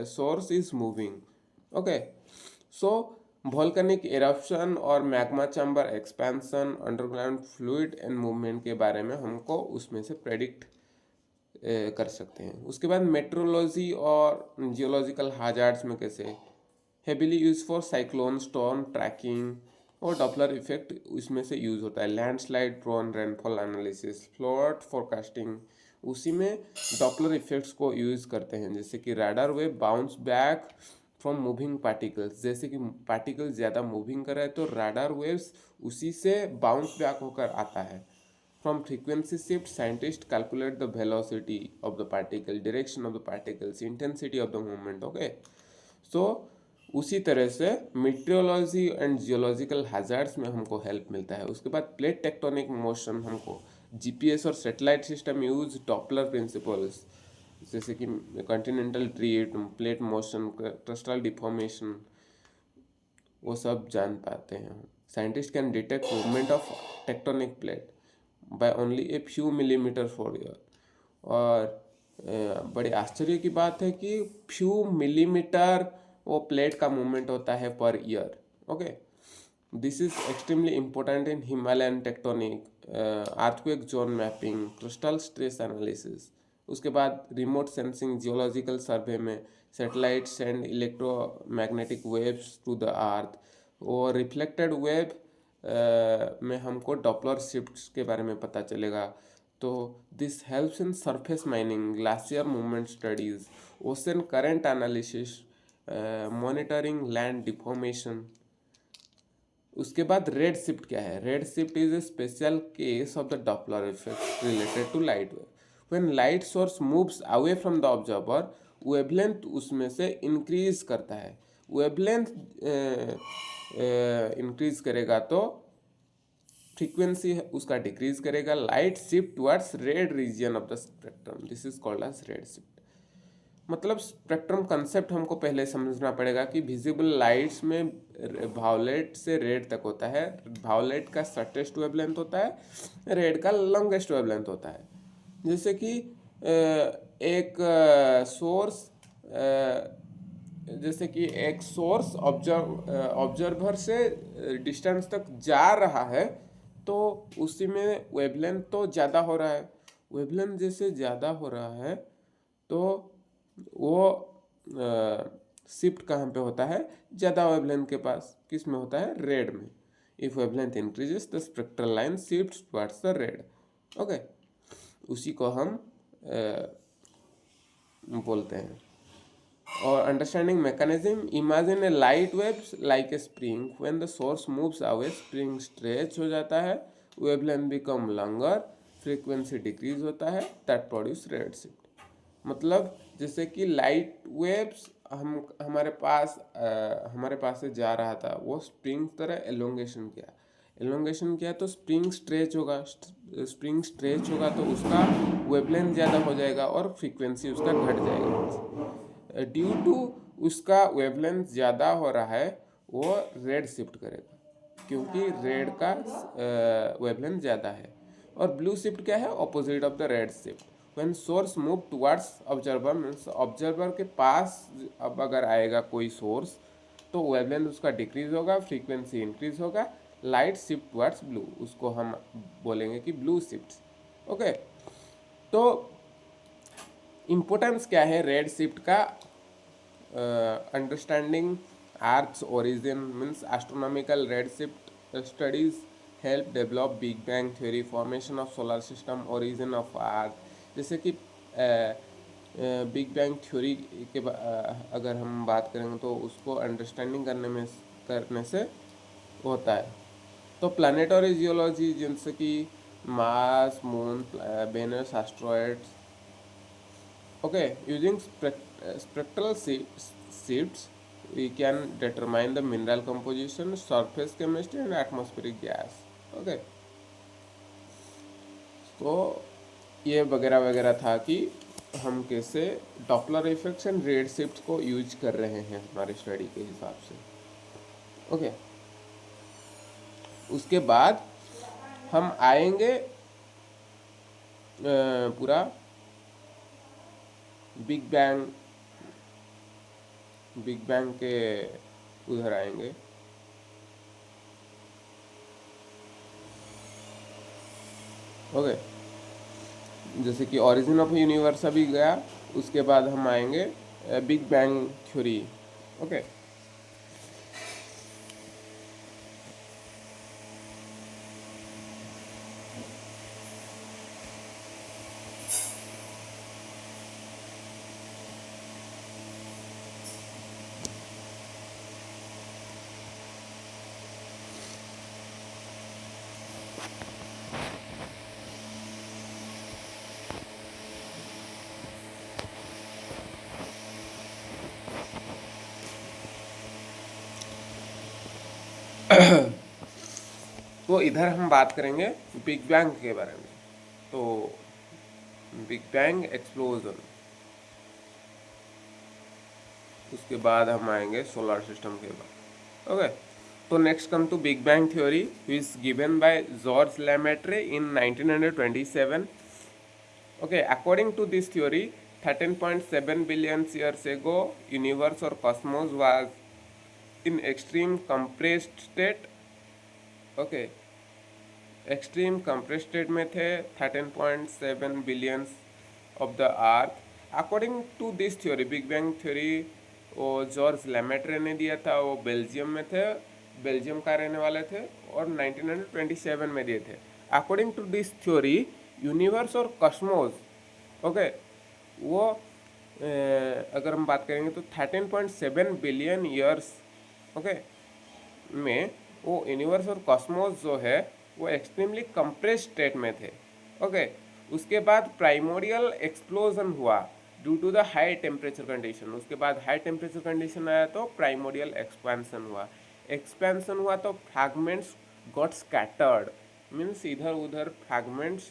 source is moving. Okay, so volcanic eruption और magma chamber expansion, underground fluid and movement के बारे में हमको उसमें से प्रेडिक्ट कर सकते हैं। उसके बाद मेट्रोलॉजी और जियोलॉजिकल हाजार्ड्स में कैसे heavily use for cyclone, storm tracking, और डॉपलर इफेक्ट इसमें से यूज होता है। Landslide prone, rainfall analysis, flood forecasting, उसी में डॉपलर इफेक्ट्स को यूज करते हैं। जैसे कि radar wave bounce back from moving particles, जैसे कि पार्टिकल ज़्यादा मूविंग कर रहा है तो रडार वेव्स उसी से बाउंस बैक होकर आता है। From frequency shift scientist calculate the velocity of the particle, direction of the particles, intensity of the movement. Okay, so उसी तरह से मीटियोलॉजी एंड जियोलॉजिकल हैजार्ड्स में हमको हेल्प मिलता है। उसके बाद प्लेट टेक्टोनिक मोशन, हमको जीपीएस और satellite system use Doppler principles, जैसे कि continental plate motion, crustal deformation, वो सब जान पाते हैं। Scientist can detect movement of tectonic plate by only a few millimeter for year. और बड़े आश्चर्य की बात है कि फ्यू मिलीमीटर वो प्लेट का मूवमेंट होता है per year. Okay, this is extremely important in Himalayan tectonic, earthquake zone mapping, crystal stress analysis. उसके बाद रिमोट सेंसिंग जियोलॉजिकल सर्वे में satellite send electromagnetic waves to the earth, और रिफ्लेक्टेड वेव में हमको डॉपलर शिफ्ट्स के बारे में पता चलेगा। तो this helps in surface mining, glacier movement studies, ocean current analysis, monitoring land deformation. उसके बाद रेड शिफ्ट क्या है? Red shift is a special case of the Doppler effect related to light wave. When light source moves away from the observer, wavelength उसमें से increase करता है। Wavelength increase करेगा तो फ्रीक्वेंसी उसका डिक्रीज करेगा। Light shift towards red region of the spectrum, this is called as red shift. मतलब spectrum concept हमको पहले समझना पड़ेगा कि विजिबल लाइट्स में वायोलेट से रेड तक होता है। वायोलेट का शॉर्टेस्ट वेवलेंथ होता है, रेड का लॉन्गेस्ट वेवलेंथ होता है। जैसे कि एक सोर्स ऑब्जर्वर से डिस्टेंस तक जा रहा है, तो उसी में वेवलेंथ तो ज़्यादा हो रहा है। वेवलेंथ जैसे ज़्यादा हो रहा है तो वो शिफ्ट कहाँ पे होता है? ज़्यादा वेवलेंथ के पास। किस में होता है? रेड में। If wavelength increases the spectral line shifts towards the red. Okay, उसी को हम बोलते हैं। और understanding mechanism, imagine A light waves like a spring, when the source moves away spring stretch हो जाता है, wavelength become longer, frequency decrease होता है, दैट प्रोड्यूस रेड शिफ्ट। मतलब जैसे कि लाइट वेव्स हमारे पास से जा रहा था, वो स्प्रिंग तरह एलोंगेशन किया तो स्प्रिंग स्ट्रेच होगा। स्प्रिंग स्ट्रेच होगा तो उसका वेवलेंथ ज़्यादा हो जाएगा और फ्रीक्वेंसी उसका घट जाएगा। ड्यू टू उसका वेवलेंथ ज़्यादा हो रहा है, वो रेड शिफ्ट करेगा, क्योंकि रेड का वेवलेंथ ज़्यादा है। और ब्लू शिफ्ट क्या है? Opposite of the red shift. When source move towards observer, means observer के पास अब अगर आएगा कोई सोर्स, तो वेवलेंथ उसका डिक्रीज होगा, फ्रीक्वेंसी इंक्रीज होगा, लाइट शिफ्ट टुवर्ड्स ब्लू, उसको हम बोलेंगे कि ब्लू शिफ्ट। ओके, तो इम्पोर्टेंस क्या है रेड शिफ्ट का? Understanding earth's origin, means astronomical red shift studies help develop big bang theory, formation of solar system, origin of earth. जैसे कि बिग बैंग थ्योरी के अगर हम बात करेंगे तो उसको अंडरस्टैंडिंग करने से होता है। तो प्लानिटरी जियोलॉजी, जैसे कि Mars, moon, Venus, asteroids. Okay, using spectral shifts we can determine the mineral composition, surface chemistry and atmospheric gas. Okay, तो ये वगैरह वगैरह था कि हम कैसे Doppler effects and red shift को यूज कर रहे हैं हमारे स्टडी के हिसाब से। ओके, उसके बाद हम आएंगे पूरा बिग बैंग के उधर आएंगे। ओके, जैसे कि ओरिजिन ऑफ यूनिवर्स अभी गया, उसके बाद हम आएंगे बिग बैंग थ्योरी। ओके, तो इधर हम बात करेंगे बिग बैंग के बारे में। तो बिग बैंग एक्सप्लोजन, उसके बाद हम आएंगे सोलर सिस्टम के बाद। ओके, तो next come to big bang theory, which is given by George Lemaitre in 1927। Okay, according to this theory 13.7 billion years ago universe or cosmos was in extreme compressed state। Okay, extreme compress state में थे 13.7 billion of the earth. According to this theory, big bang theory वो George लेमेट्रे ने दिया था, वो Belgium में थे, Belgium का रहने वाले थे, और 1927 में दिए थे. According to this theory universe और कॉस्मोस, ओके, वो अगर हम बात करेंगे तो 13.7 बिलियन ईयर्स, ओके, में वो यूनिवर्स और कॉस्मोस जो है वो एक्सट्रीमली कंप्रेस स्टेट में थे. ओके, उसके बाद प्राइमोरियल एक्सप्लोजन हुआ due to the high temperature condition. उसके बाद हाई टेम्परेचर कंडीशन आया तो प्राइमोरियल एक्सपेंशन हुआ. एक्सपेंशन हुआ तो फ्रैगमेंट्स गॉट स्कैटर्ड, मीन्स इधर उधर फ्रैगमेंट्स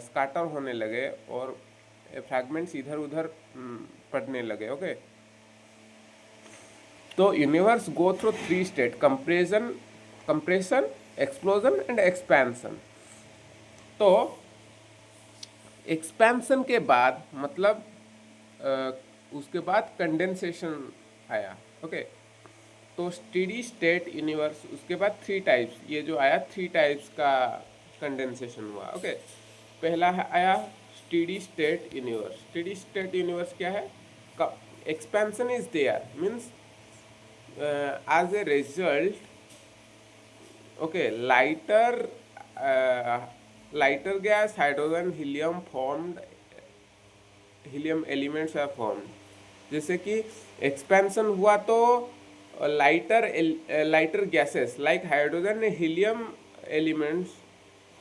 स्कैटर होने लगे और फ्रैगमेंट्स इधर उधर पड़ने लगे. ओके, तो universe go through 3 state: compression, explosion and expansion. तो एक्सपेंशन के बाद मतलब उसके बाद कंडेंसेशन आया. ओके, तो स्टेडी स्टेट यूनिवर्स, उसके बाद 3 टाइप्स, ये जो आया 3 टाइप्स का कंडेंसेशन हुआ. ओके, पहला आया steady state universe. Steady state universe क्या है? Expansion is there, means as a result, okay, lighter gas, hydrogen, helium elements are formed. जैसे कि एक्सपेंशन हुआ तो lighter gases like hydrogen, helium elements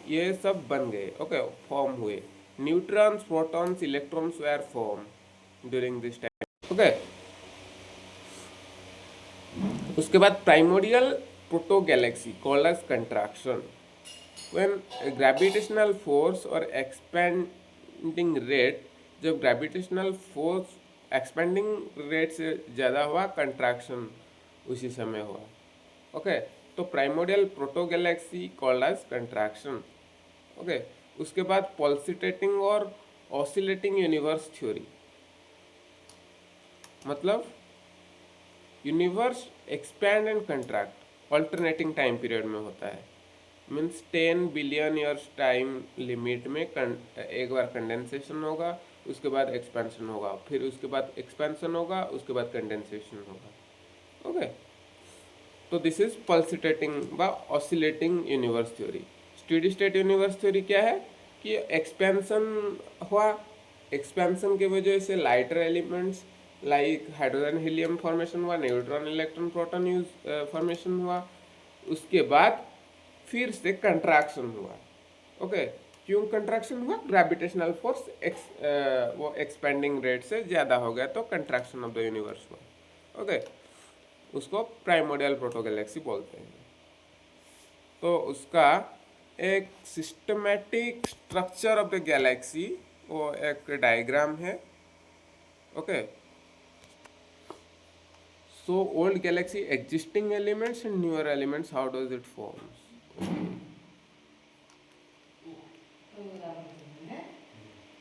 ये सब बन गए. ओके, फॉर्म हुए. Neutrons, protons, electrons were form during this time. Okay, उसके बाद primordial proto galaxy called as contraction. When gravitational force और एक्सपेंडिंग रेट, जब ग्रेविटेशनल फोर्स एक्सपेंडिंग रेट से ज़्यादा हुआ, कंट्रैक्शन उसी समय हुआ. ओके, तो primordial proto galaxy called as contraction. Okay, उसके बाद पल्सेटिंग और ऑसिलेटिंग यूनिवर्स थ्योरी, मतलब universe expand and contract alternating time period में होता है. Means 10 billion years time limit में एक बार कंडेंसेशन होगा, उसके बाद एक्सपेंशन होगा, फिर उसके बाद एक्सपेंशन होगा, उसके बाद कंडेंसेशन होगा. ओके, तो दिस इज पल्सेटिंग व oscillating universe theory. Steady state universe theory क्या है कि एक्सपेंशन हुआ, एक्सपेंशन की वजह से lighter elements like hydrogen, helium formation हुआ, न्यूट्रॉन, इलेक्ट्रॉन, प्रोटॉन फॉर्मेशन हुआ. उसके बाद फिर से कंट्रैक्शन हुआ. ओके, क्यों कंट्रैक्शन हुआ? ग्रेविटेशनल फोर्स वो एक्सपेंडिंग रेट से ज़्यादा हो गया तो कंट्रैक्शन ऑफ द यूनिवर्स हुआ. ओके, उसको प्राइमोरियल प्रोटो गैलेक्सी बोलते हैं. तो उसका एक systematic structure of the Galaxy, वो एक डायग्राम है. Okay, so old galaxy, existing elements and newer elements, how does it forms?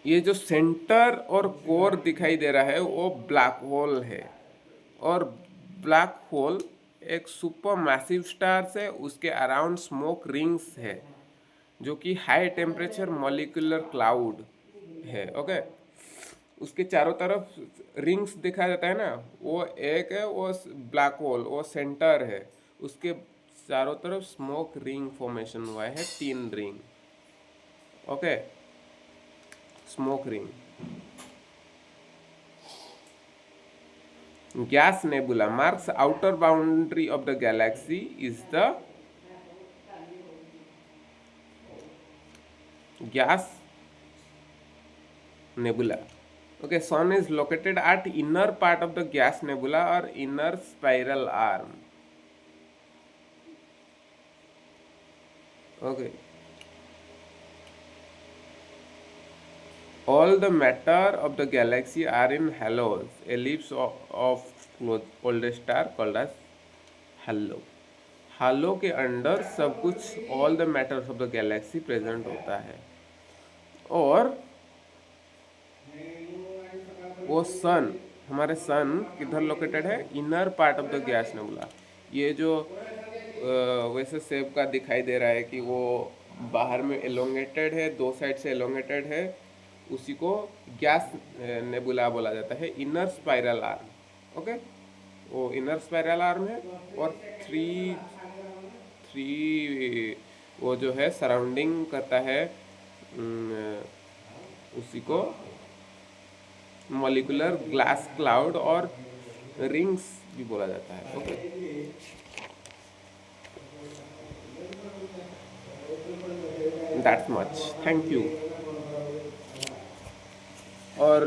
ये जो सेंटर और कोर दिखाई दे रहा है वो ब्लैक होल है. और ब्लैक होल एक सुपर मैसिव स्टार है, उसके अराउंड स्मोक रिंग्स है जो कि हाई टेम्परेचर मॉलिक्यूलर क्लाउड है. ओके, उसके चारों तरफ रिंग्स दिखा जाता है ना, वो एक है, वो ब्लैक होल, वो सेंटर है. उसके चारों तरफ स्मोक रिंग फॉर्मेशन हुआ है, 3 ring. Okay, smoke ring. Gas nebula marks outer boundary of the Galaxy is the gas nebula. Okay, sun is located at inner part of the gas nebula or inner spiral arm. Okay, all the matter of the galaxy are in halos, ellipse of oldest star called as halo. हालो के अंदर सब कुछ, all the matters of the Galaxy present होता है. और वो सन, हमारे सन किधर लोकेटेड है? Inner part of the gas nebula. ये जो वैसे शेप का दिखाई दे रहा है कि वो बाहर में एलोंगेटेड है, 2 साइड से एलोंगेटेड है, उसी को गैस नेबुला बोला जाता है, इनर स्पाइरल आर्म। ओके, वो इनर स्पाइरल आर्म है, और थ्री थ्री वो जो है सराउंडिंग करता है उसी को मॉलिक्यूलर ग्लास क्लाउड और रिंग्स भी बोला जाता है। Okay, that's much, thank you. और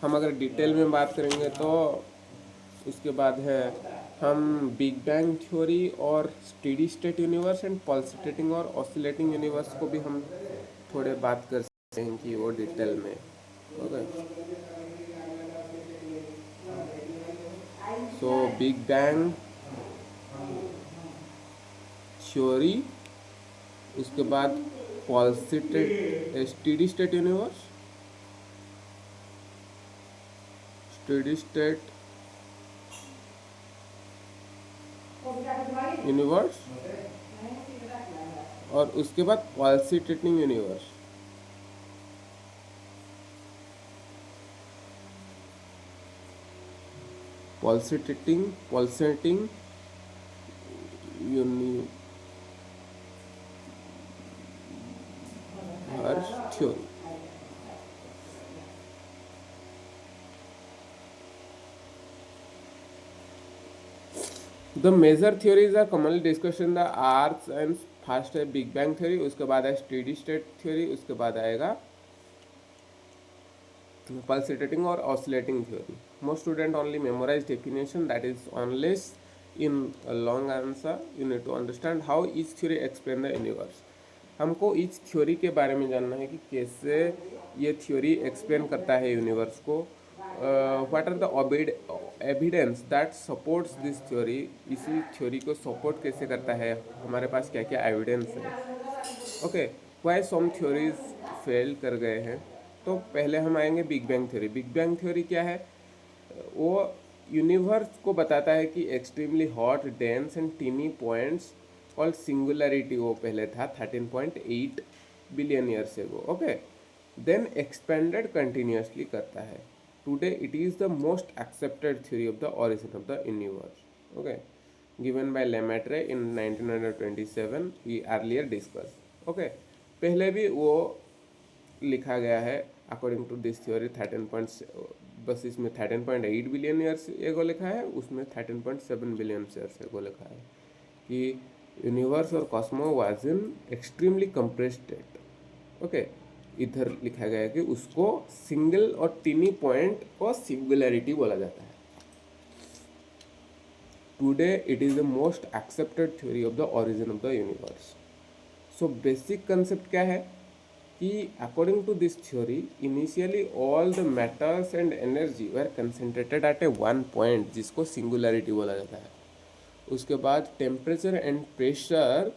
हम अगर डिटेल में बात करेंगे तो उसके बाद है हम बिग बैंग थ्योरी और steady state universe and pulsating और ऑसिलेटिंग यूनिवर्स को भी हम थोड़े बात कर सकते हैं कि वो डिटेल में। Okay, so big bang theory, उसके बाद pulsated steady state universe, steady state universe, और उसके बाद pulsating universe. Pulsating universe theory. The major theories are commonly discussed in the arts and first है बिग बैंग थ्योरी, उसके बाद है steady state theory, उसके बाद आएगा pulsating or oscillating theory. Most student only memorize definition, that is unless in a long answer you need to understand how each theory explain the universe. हमको इस theory के बारे में जानना है कि कैसे ये थ्योरी एक्सप्लेन करता है यूनिवर्स को, what are the evidence that supports this theory, इसी थ्योरी को सपोर्ट कैसे करता है, हमारे पास क्या क्या एविडेंस है। Okay, why some theories fail कर गए हैं। तो पहले हम आएंगे big bang theory. Big bang theory क्या है, वो यूनिवर्स को बताता है कि extremely hot dense and tiny points called singularity, वो पहले था 13.8 billion years ago. Okay, then expanded continuously करता है। Today it is the most accepted theory of the origin of the universe. Okay, given by Lemaitre in 1927, we earlier discuss. Okay, पहले भी वो लिखा गया है अकॉर्डिंग टू दिस थ्योरी 13 बस इसमें 13.8 बिलियन ईयर्स एगो लिखा है, उसमें 13.7 बिलियन ईयर्स एगो लिखा है कि यूनिवर्स और Cosmo was in extremely compressed state. Okay, इधर लिखा गया है कि उसको सिंगल और टीनी पॉइंट को सिंगुलरिटी बोला जाता है। Today it is the most accepted theory of the origin of the universe. So basic concept क्या है कि according to this theory initially all the matters and energy were concentrated at a one point, जिसको singularity बोला जाता है। उसके बाद temperature and pressure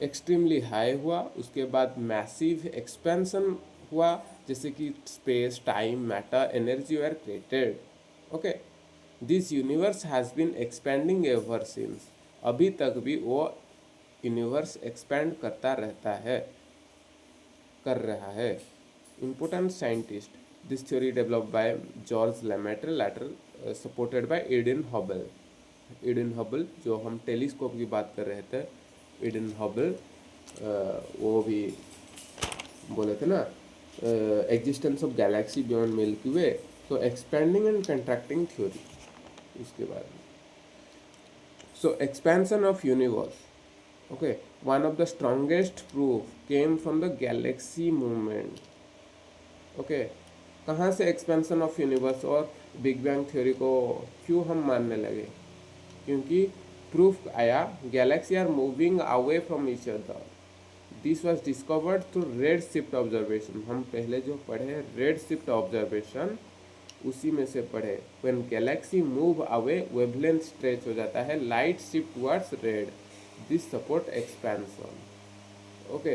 extremely high हुआ, उसके बाद मैसिव एक्सपेंशन हुआ, जैसे कि space time matter energy were created. Okay, this universe has been expanding ever since, अभी तक भी वो यूनिवर्स एक्सपेंड करता रहता है, कर रहा है। Important scientist, this theory developed by George Lemaitre, later supported by Edwin Hubble. Edwin Hubble, जो हम टेलीस्कोप की बात कर रहे थे, एडन हबल वो भी बोले थे ना, existence of galaxy beyond Milky Way, तो एक्सपेंडिंग एंड कंट्रैक्टिंग थ्योरी। इसके बाद so expansion of universe. Okay, one of the strongest proof came from the galaxy movement. Okay, कहाँ से एक्सपेंशन ऑफ यूनिवर्स और बिग बैंग थ्योरी को क्यों हम मानने लगे, क्योंकि प्रूफ आया galaxy are moving away from each other. This was discovered through red shift observation. हम पहले जो पढ़े रेड शिफ्ट ऑब्जर्वेशन, उसी में से पढ़े। When galaxy move away wavelength stretch हो जाता है, light shift towards red, this support expansion. Okay,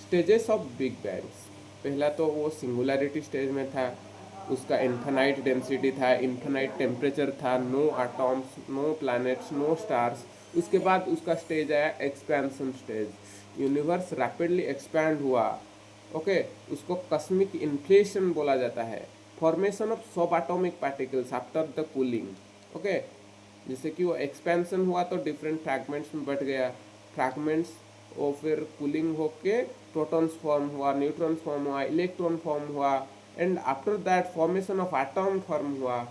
stages of big bangs. पहला तो वो सिंगुलरिटी स्टेज में था, उसका इन्फिनाइट डेंसिटी था, इन्फिनाइट टेम्परेचर था, no atoms, no planets, no stars. उसके बाद उसका स्टेज आया expansion stage, universe rapidly expand हुआ, ओके, उसको कस्मिक इन्फ्लेशन बोला जाता है। Formation of sub atomic particles after the cooling. Okay, जैसे कि वो एक्सपेंशन हुआ तो डिफरेंट फ्रैगमेंट्स में बट गया, फ्रैगमेंट्स और फिर कूलिंग होके प्रोटॉन्स फॉर्म हुआ, न्यूट्रॉन्स फॉर्म हुआ, इलेक्ट्रॉन फॉर्म हुआ, and after that formation of atom form हुआ,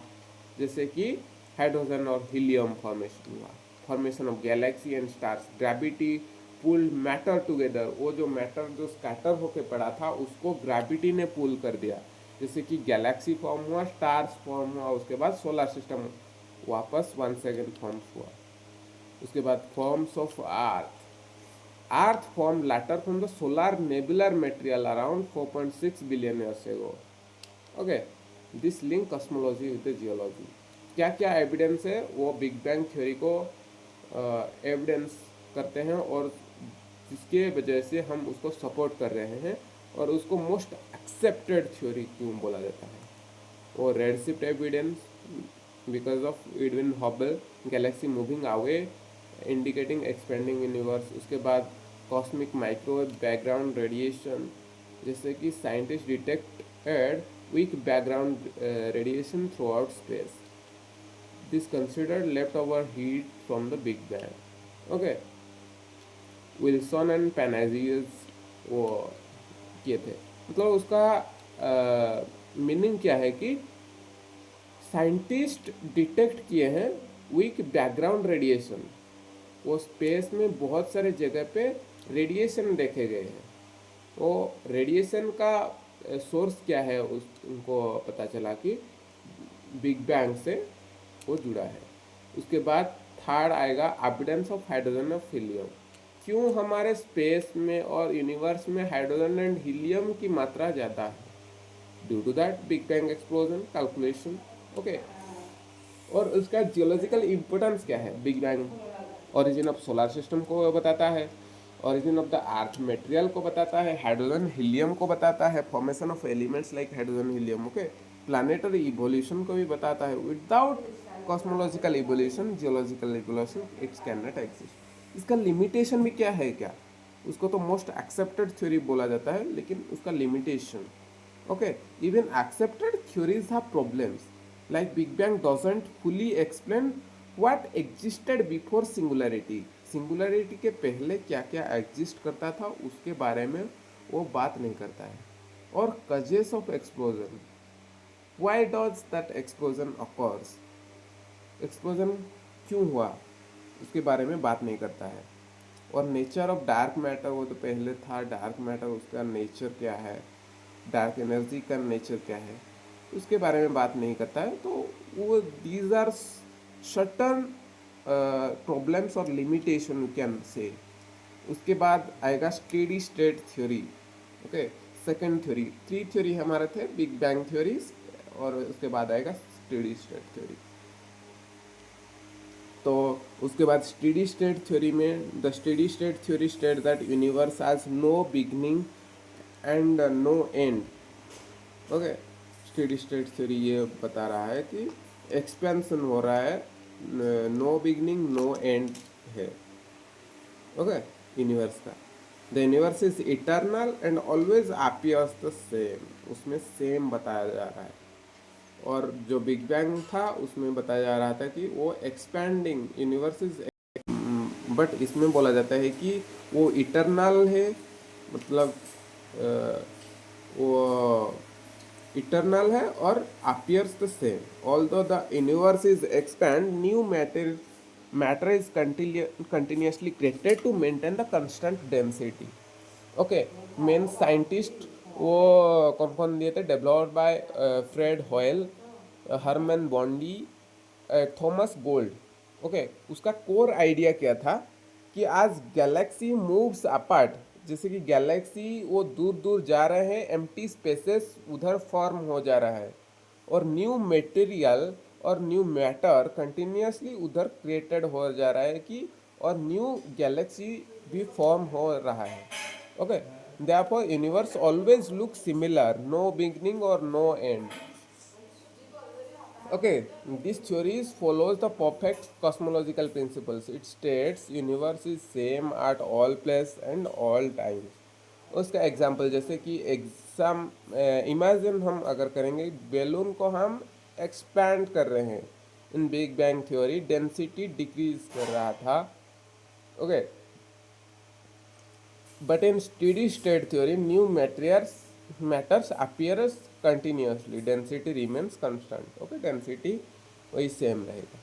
जैसे कि हाइड्रोजन और हीलियम फॉर्मेशन हुआ, formation of Galaxy and stars, gravity pulled matter together, वो जो मैटर जो स्कैटर होके पड़ा था उसको ग्रेविटी ने पुल कर दिया, जैसे कि गैलेक्सी फॉर्म हुआ, स्टार्स फॉर्म हुआ, उसके बाद सोलर सिस्टम वापस वन सेकेंड फॉर्म्स हुआ। उसके बाद forms of earth form later from the solar nebular material around 4.6 billion years ago. Okay, this link cosmology with geology. क्या क्या एविडेंस है वो बिग बैंग थ्योरी को एविडेंस करते हैं और जिसके वजह से हम उसको सपोर्ट कर रहे हैं और उसको मोस्ट एक्सेप्टेड थ्योरी क्यों बोला जाता है। और redshift evidence because of Edwin Hubble, galaxy moving away indicating expanding universe. उसके बाद कॉस्मिक माइक्रोवेव बैकग्राउंड रेडिएशन, जैसे कि scientist detected weak background radiation throughout space, this considered left over heat from the big bang. Okay, Wilson and Penzias वो किए थे। मतलब उसका meaning क्या है कि साइंटिस्ट डिटेक्ट किए हैं वीक बैकग्राउंड रेडिएशन, वो स्पेस में बहुत सारे जगह पे रेडिएशन देखे गए हैं। वो रेडिएशन का सोर्स क्या है उस उनको पता चला कि बिग बैंग से वो जुड़ा है। उसके बाद थर्ड आएगा evidence of hydrogen of helium. क्यों हमारे स्पेस में और यूनिवर्स में हाइड्रोजन एंड हीलियम की मात्रा ज़्यादा है? Due to that big bang explosion calculation. Okay, और उसका जियोलॉजिकल इम्पोर्टेंस क्या है? Big bang origin of solar system को बताता है, origin of the earth material को बताता है, हाइड्रोजन हीलियम को बताता है, formation of elements like hydrogen helium. Okay, planetary evolution को भी बताता है। Without cosmological evolution, geological evolution, it's can not exist. इसका लिमिटेशन भी क्या है? क्या उसको तो मोस्ट एक्सेप्टेड थ्योरी बोला जाता है, लेकिन उसका limitation. Okay, even accepted theories have problems, like Big Bang doesn't fully explain what existed before singularity। Singularity के पहले क्या क्या एग्जिस्ट करता था उसके बारे में वो बात नहीं करता है। और causes of explosion, why does that explosion occurs, explosion क्यों हुआ उसके बारे में बात नहीं करता है। और नेचर ऑफ डार्क मैटर, वो तो पहले था डार्क मैटर, उसका नेचर क्या है, डार्क एनर्जी का नेचर क्या है, उसके बारे में बात नहीं करता है। तो वो दीज आर सर्टन प्रॉब्लम्स और लिमिटेशन यू कैन से। उसके बाद आएगा steady state theory. Okay, second theory, three theory हमारे थे, बिग बैंग थ्योरीज, और उसके बाद आएगा स्टेडी स्टेट थ्योरी। तो उसके बाद स्टेडी स्टेट थ्योरी में the steady state theory state that universe has no beginning and no end. Okay, steady state theory ये बता रहा है कि एक्सपेंशन हो रहा है, नो बिगनिंग नो एंड है। ओके, यूनिवर्स का, the universe is eternal and always appears the same, उसमें सेम बताया जा रहा है। और जो बिग बैंग था उसमें बताया जा रहा था कि वो एक्सपैंडिंग यूनिवर्स इज, बट इसमें बोला जाता है कि वो इटर्नल है, मतलब वो इटर्नल है और appears the same, although the universe is expand, new matter is continuously created to maintain the constant density। Okay, main scientist वो कौन कौन दिए थे? Developed by Fred Hoyle, Hermann Bondi, Thomas Gold. Okay, उसका core idea क्या था कि आज गैलेक्सी मूव्स अपार्ट, जैसे कि गैलेक्सी वो दूर दूर जा रहे हैं, एम्प्टी स्पेसेस उधर फॉर्म हो जा रहा है, और न्यू मटेरियल और न्यू मैटर कंटिन्यूसली उधर क्रिएटेड हो जा रहा है कि, और न्यू गैलेक्सी भी फॉर्म हो रहा है। Okay, therefore universe always looks similar, no beginning or no end। Okay, this theory follows the perfect cosmological principles, it states universe is same at all place and all times। उसका example जैसे कि imagine हम अगर करेंगे balloon को हम expand कर रहे हैं। In big bang theory density decrease कर रहा था, okay, but in steady state theory new matters appears continuously, density remains constant, okay, density वही सेम रहेगा।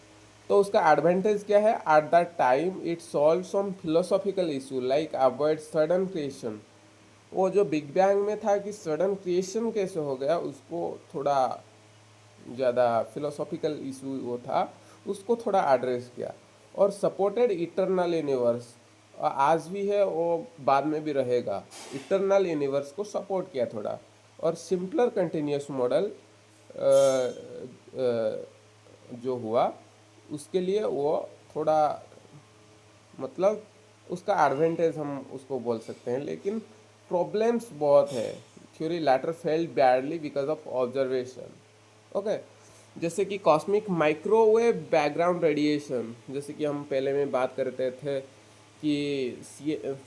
तो उसका एडवांटेज क्या है? At that time it solve some philosophical issue like avoid sudden creation. वो जो बिग बैंग में था कि सडन क्रिएशन कैसे हो गया, उसको थोड़ा ज़्यादा फिलोसॉफिकल इशू वो था, उसको थोड़ा एड्रेस किया। और सपोर्टेड इटरनल यूनिवर्स, आज भी है, वो बाद में भी रहेगा, इटरनल यूनिवर्स को सपोर्ट किया थोड़ा। और सिंपलर कंटिन्यूस मॉडल जो हुआ उसके लिए वो थोड़ा, मतलब उसका एडवांटेज हम उसको बोल सकते हैं, लेकिन प्रॉब्लम्स बहुत है। Theory later failed badly because of observation, okay. जैसे कि कॉस्मिक माइक्रोवेव बैकग्राउंड रेडिएशन, जैसे कि हम पहले में बात करते थे कि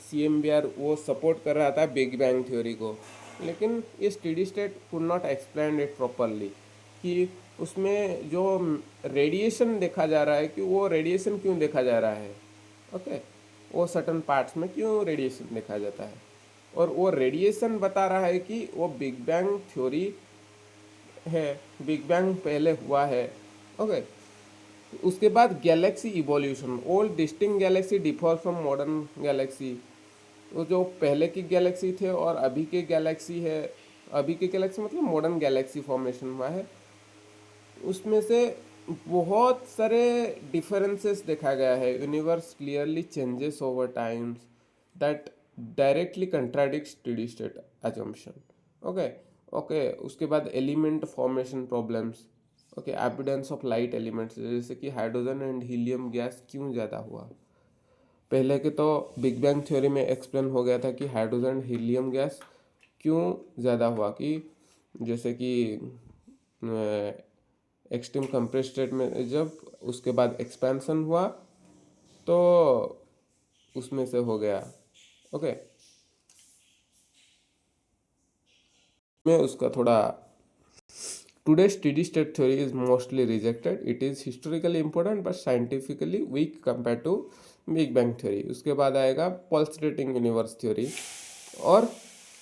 CMBR वो सपोर्ट कर रहा था बिग बैंग थ्योरी को, लेकिन ये steady state could not explain it properly, कि उसमें जो रेडिएशन देखा जा रहा है कि वो रेडिएशन क्यों देखा जा रहा है, ओके, वो सर्टन पार्ट्स में क्यों रेडिएशन देखा जाता है। और वो रेडिएशन बता रहा है कि वो बिग बैंग थ्योरी है, बिग बैंग पहले हुआ है, ओके। उसके बाद Galaxy evolution, old distinct Galaxy differ from modern Galaxy. वो जो पहले की गैलेक्सी थे और अभी के गैलेक्सी है, अभी के गैलेक्सी मतलब मॉडर्न गैलेक्सी फॉर्मेशन हुआ है, उसमें से बहुत सारे डिफरेंसेस देखा गया है। Universe clearly changes over times that directly contradict steady state assumption, okay. Okay, उसके बाद element formation problems, okay, evidence of light elements, जैसे कि हाइड्रोजन एंड हीलियम गैस क्यों ज़्यादा हुआ। पहले के तो बिग बैंग थ्योरी में एक्सप्लेन हो गया था कि हाइड्रोजन हीलियम गैस क्यों ज़्यादा हुआ, कि जैसे कि एक्सट्रीम कंप्रेस स्टेट में जब उसके बाद एक्सपेंशन हुआ तो उसमें से हो गया, ओके। मैं उसका थोड़ा, today steady state theory is mostly rejected, it is historically important but scientifically weak compare to big bang theory. उसके बाद आएगा पल्सेटिंग यूनिवर्स थ्योरी और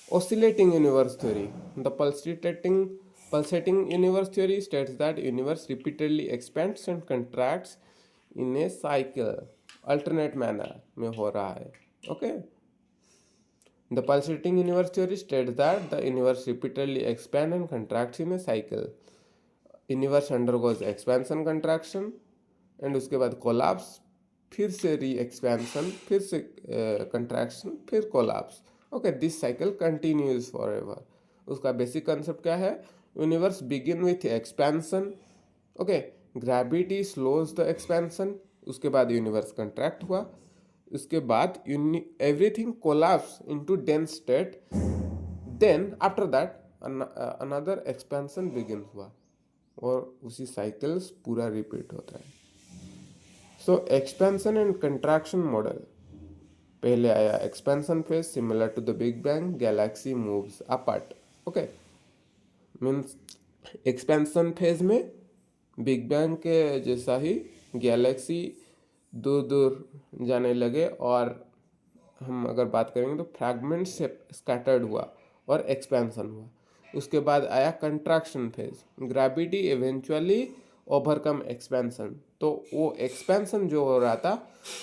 oscillating universe theory. The pulsating universe theory states that universe repeatedly expands and contracts in a cycle, alternate manner में हो रहा है, okay. The pulsating universe theory states that the universe repeatedly expands and contracts in a cycle. Universe undergoes expansion contraction and उसके बाद collapse, फिर से री expansion, फिर से कंट्रैक्शन, फिर collapse, okay, this cycle continues forever. उसका basic concept क्या है? Universe begin with expansion, okay, gravity slows the expansion, उसके बाद यूनिवर्स कंट्रैक्ट हुआ, उसके बाद everything collapse into dense state, then after that another expansion begin हुआ, और उसी साइकिल्स पूरा रिपीट होता है। So expansion and contraction model, पहले आया expansion phase, similar to the big bang, galaxy moves apart, okay. Means expansion phase में big bang के जैसा ही गैलेक्सी दूर दूर जाने लगे, और हम अगर बात करेंगे तो फ्रैगमेंट से स्कैटर्ड हुआ और एक्सपेंशन हुआ। उसके बाद आया contraction phase, gravity eventually overcome expansion, तो वो एक्सपेंशन जो हो रहा था,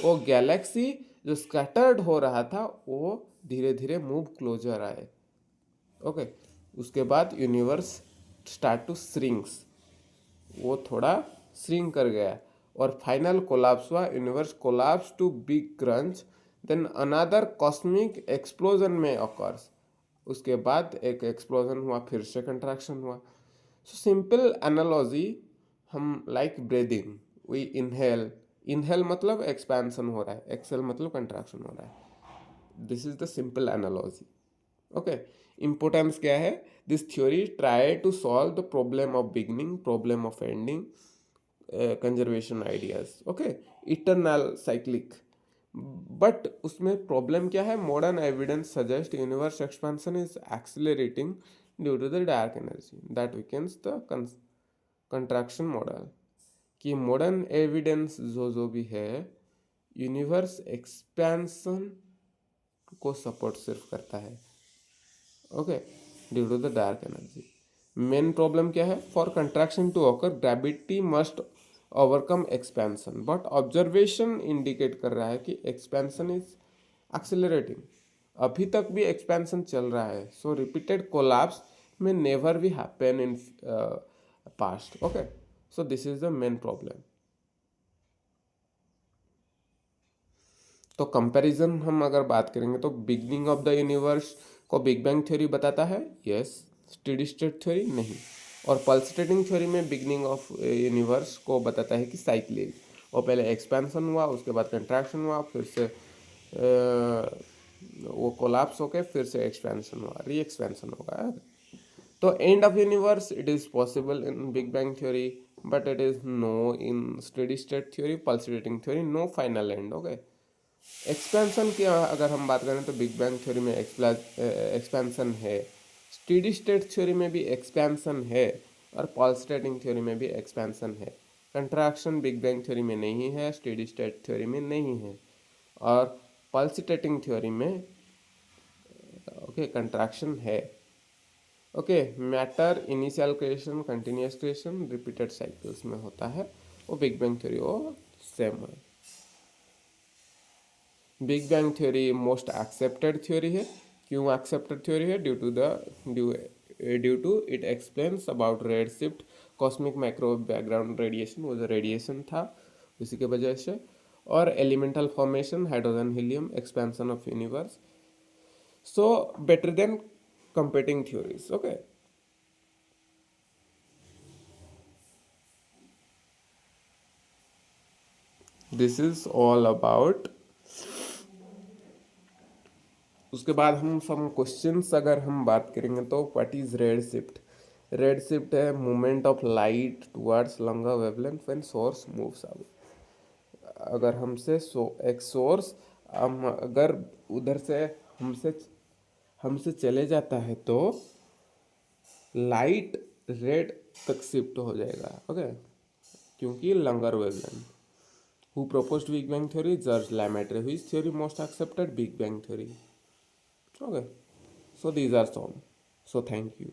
वो गैलेक्सी जो स्कैटर्ड हो रहा था वो धीरे धीरे मूव क्लोजर आए, ओके। उसके बाद यूनिवर्स स्टार्ट टू श्रिंक्स, वो थोड़ा श्रिंक कर गया, और फाइनल कोलैप्स हुआ, universe collapse to big crunch, then another cosmic explosion में ऑकर्स, उसके बाद एक एक्सप्लोजन हुआ, फिर से कंट्रैक्शन हुआ। सो सिंपल एनालॉजी, हम like breathing, we inhale, inhale मतलब एक्सपेंशन हो रहा है, एक्सेल मतलब कंट्रैक्शन हो रहा है, this is the simple analogy, okay. Importance क्या है? This theory try to solve the problem of beginning, problem of ending, conservation ideas, okay, eternal cyclic, but उसमें प्रॉब्लम क्या है, modern evidence suggest universe expansion is accelerating due to the dark energy that weakens the contraction model. कि modern evidence जो भी है universe expansion को support सिर्फ करता है, okay, due to the dark energy. Main problem क्या है, for contraction to occur gravity must overcome expansion, but observation indicate कर रहा है कि एक्सपेंशन इज एक्सेलरेटिंग, अभी तक भी एक्सपेंशन चल रहा है। सो रिपीटेड कोलैप्स में नेवर भी happen in past, okay. So this is the main problem. तो कंपैरिजन हम अगर बात करेंगे तो बिगनिंग ऑफ द यूनिवर्स को बिग बैंग थ्योरी बताता है, यस। स्टेडी स्टेट थ्योरी नहीं। और पल्सेटिंग थ्योरी में बिगनिंग ऑफ यूनिवर्स को बताता है कि साइक्लिक, वो पहले एक्सपेंशन हुआ, उसके बाद कंट्रैक्शन हुआ, फिर से वो कोलैप्स होके फिर से एक्सपेंशन हुआ, री एक्सपेंशन होगा। तो end of universe it is possible in big bang theory, but it is no in steady state theory, pulsating theory, no final end, okay. Expansion की अगर हम बात करें तो बिग बैंग थ्योरी में एक्सपेंशन है, स्टेडी स्टेट थ्योरी में भी एक्सपेंशन है, और पल्सेटिंग थ्योरी में भी एक्सपेंशन है। कंट्रैक्शन बिग बैंग थ्योरी में नहीं है, स्टेडी स्टेट थ्योरी में नहीं है, और पल्सेटिंग थ्योरी में ओके कंट्रैक्शन है, okay. Matter initial creation, continuous creation, repeated cycles में होता है, वो बिग बैंग थ्योरी वो सेम है। Big bang theory most accepted theory है। क्यों एक्सेप्टेड थ्योरी है? Due to it explains about red shift, cosmic micro background radiation, वो जो रेडिएशन था उसी के वजह से, और elemental formation, hydrogen helium, expansion of universe, so better than competing theories, okay। This is all about। उसके बाद हम सम क्वेश्चंस अगर हम बात करेंगे तो what is red shift? Red shift है movement of light towards longer wavelength when source moves away. अगर हमसे एक सोर्स हम अगर उधर से हमसे हमसे चले जाता है तो लाइट रेड तक शिफ्ट हो जाएगा, ओके, क्योंकि longer wavelength. Who proposed Big Bang theory? George Lemaitre. Which theory most accepted? Big Bang theory. Okay. So these are some. So thank you.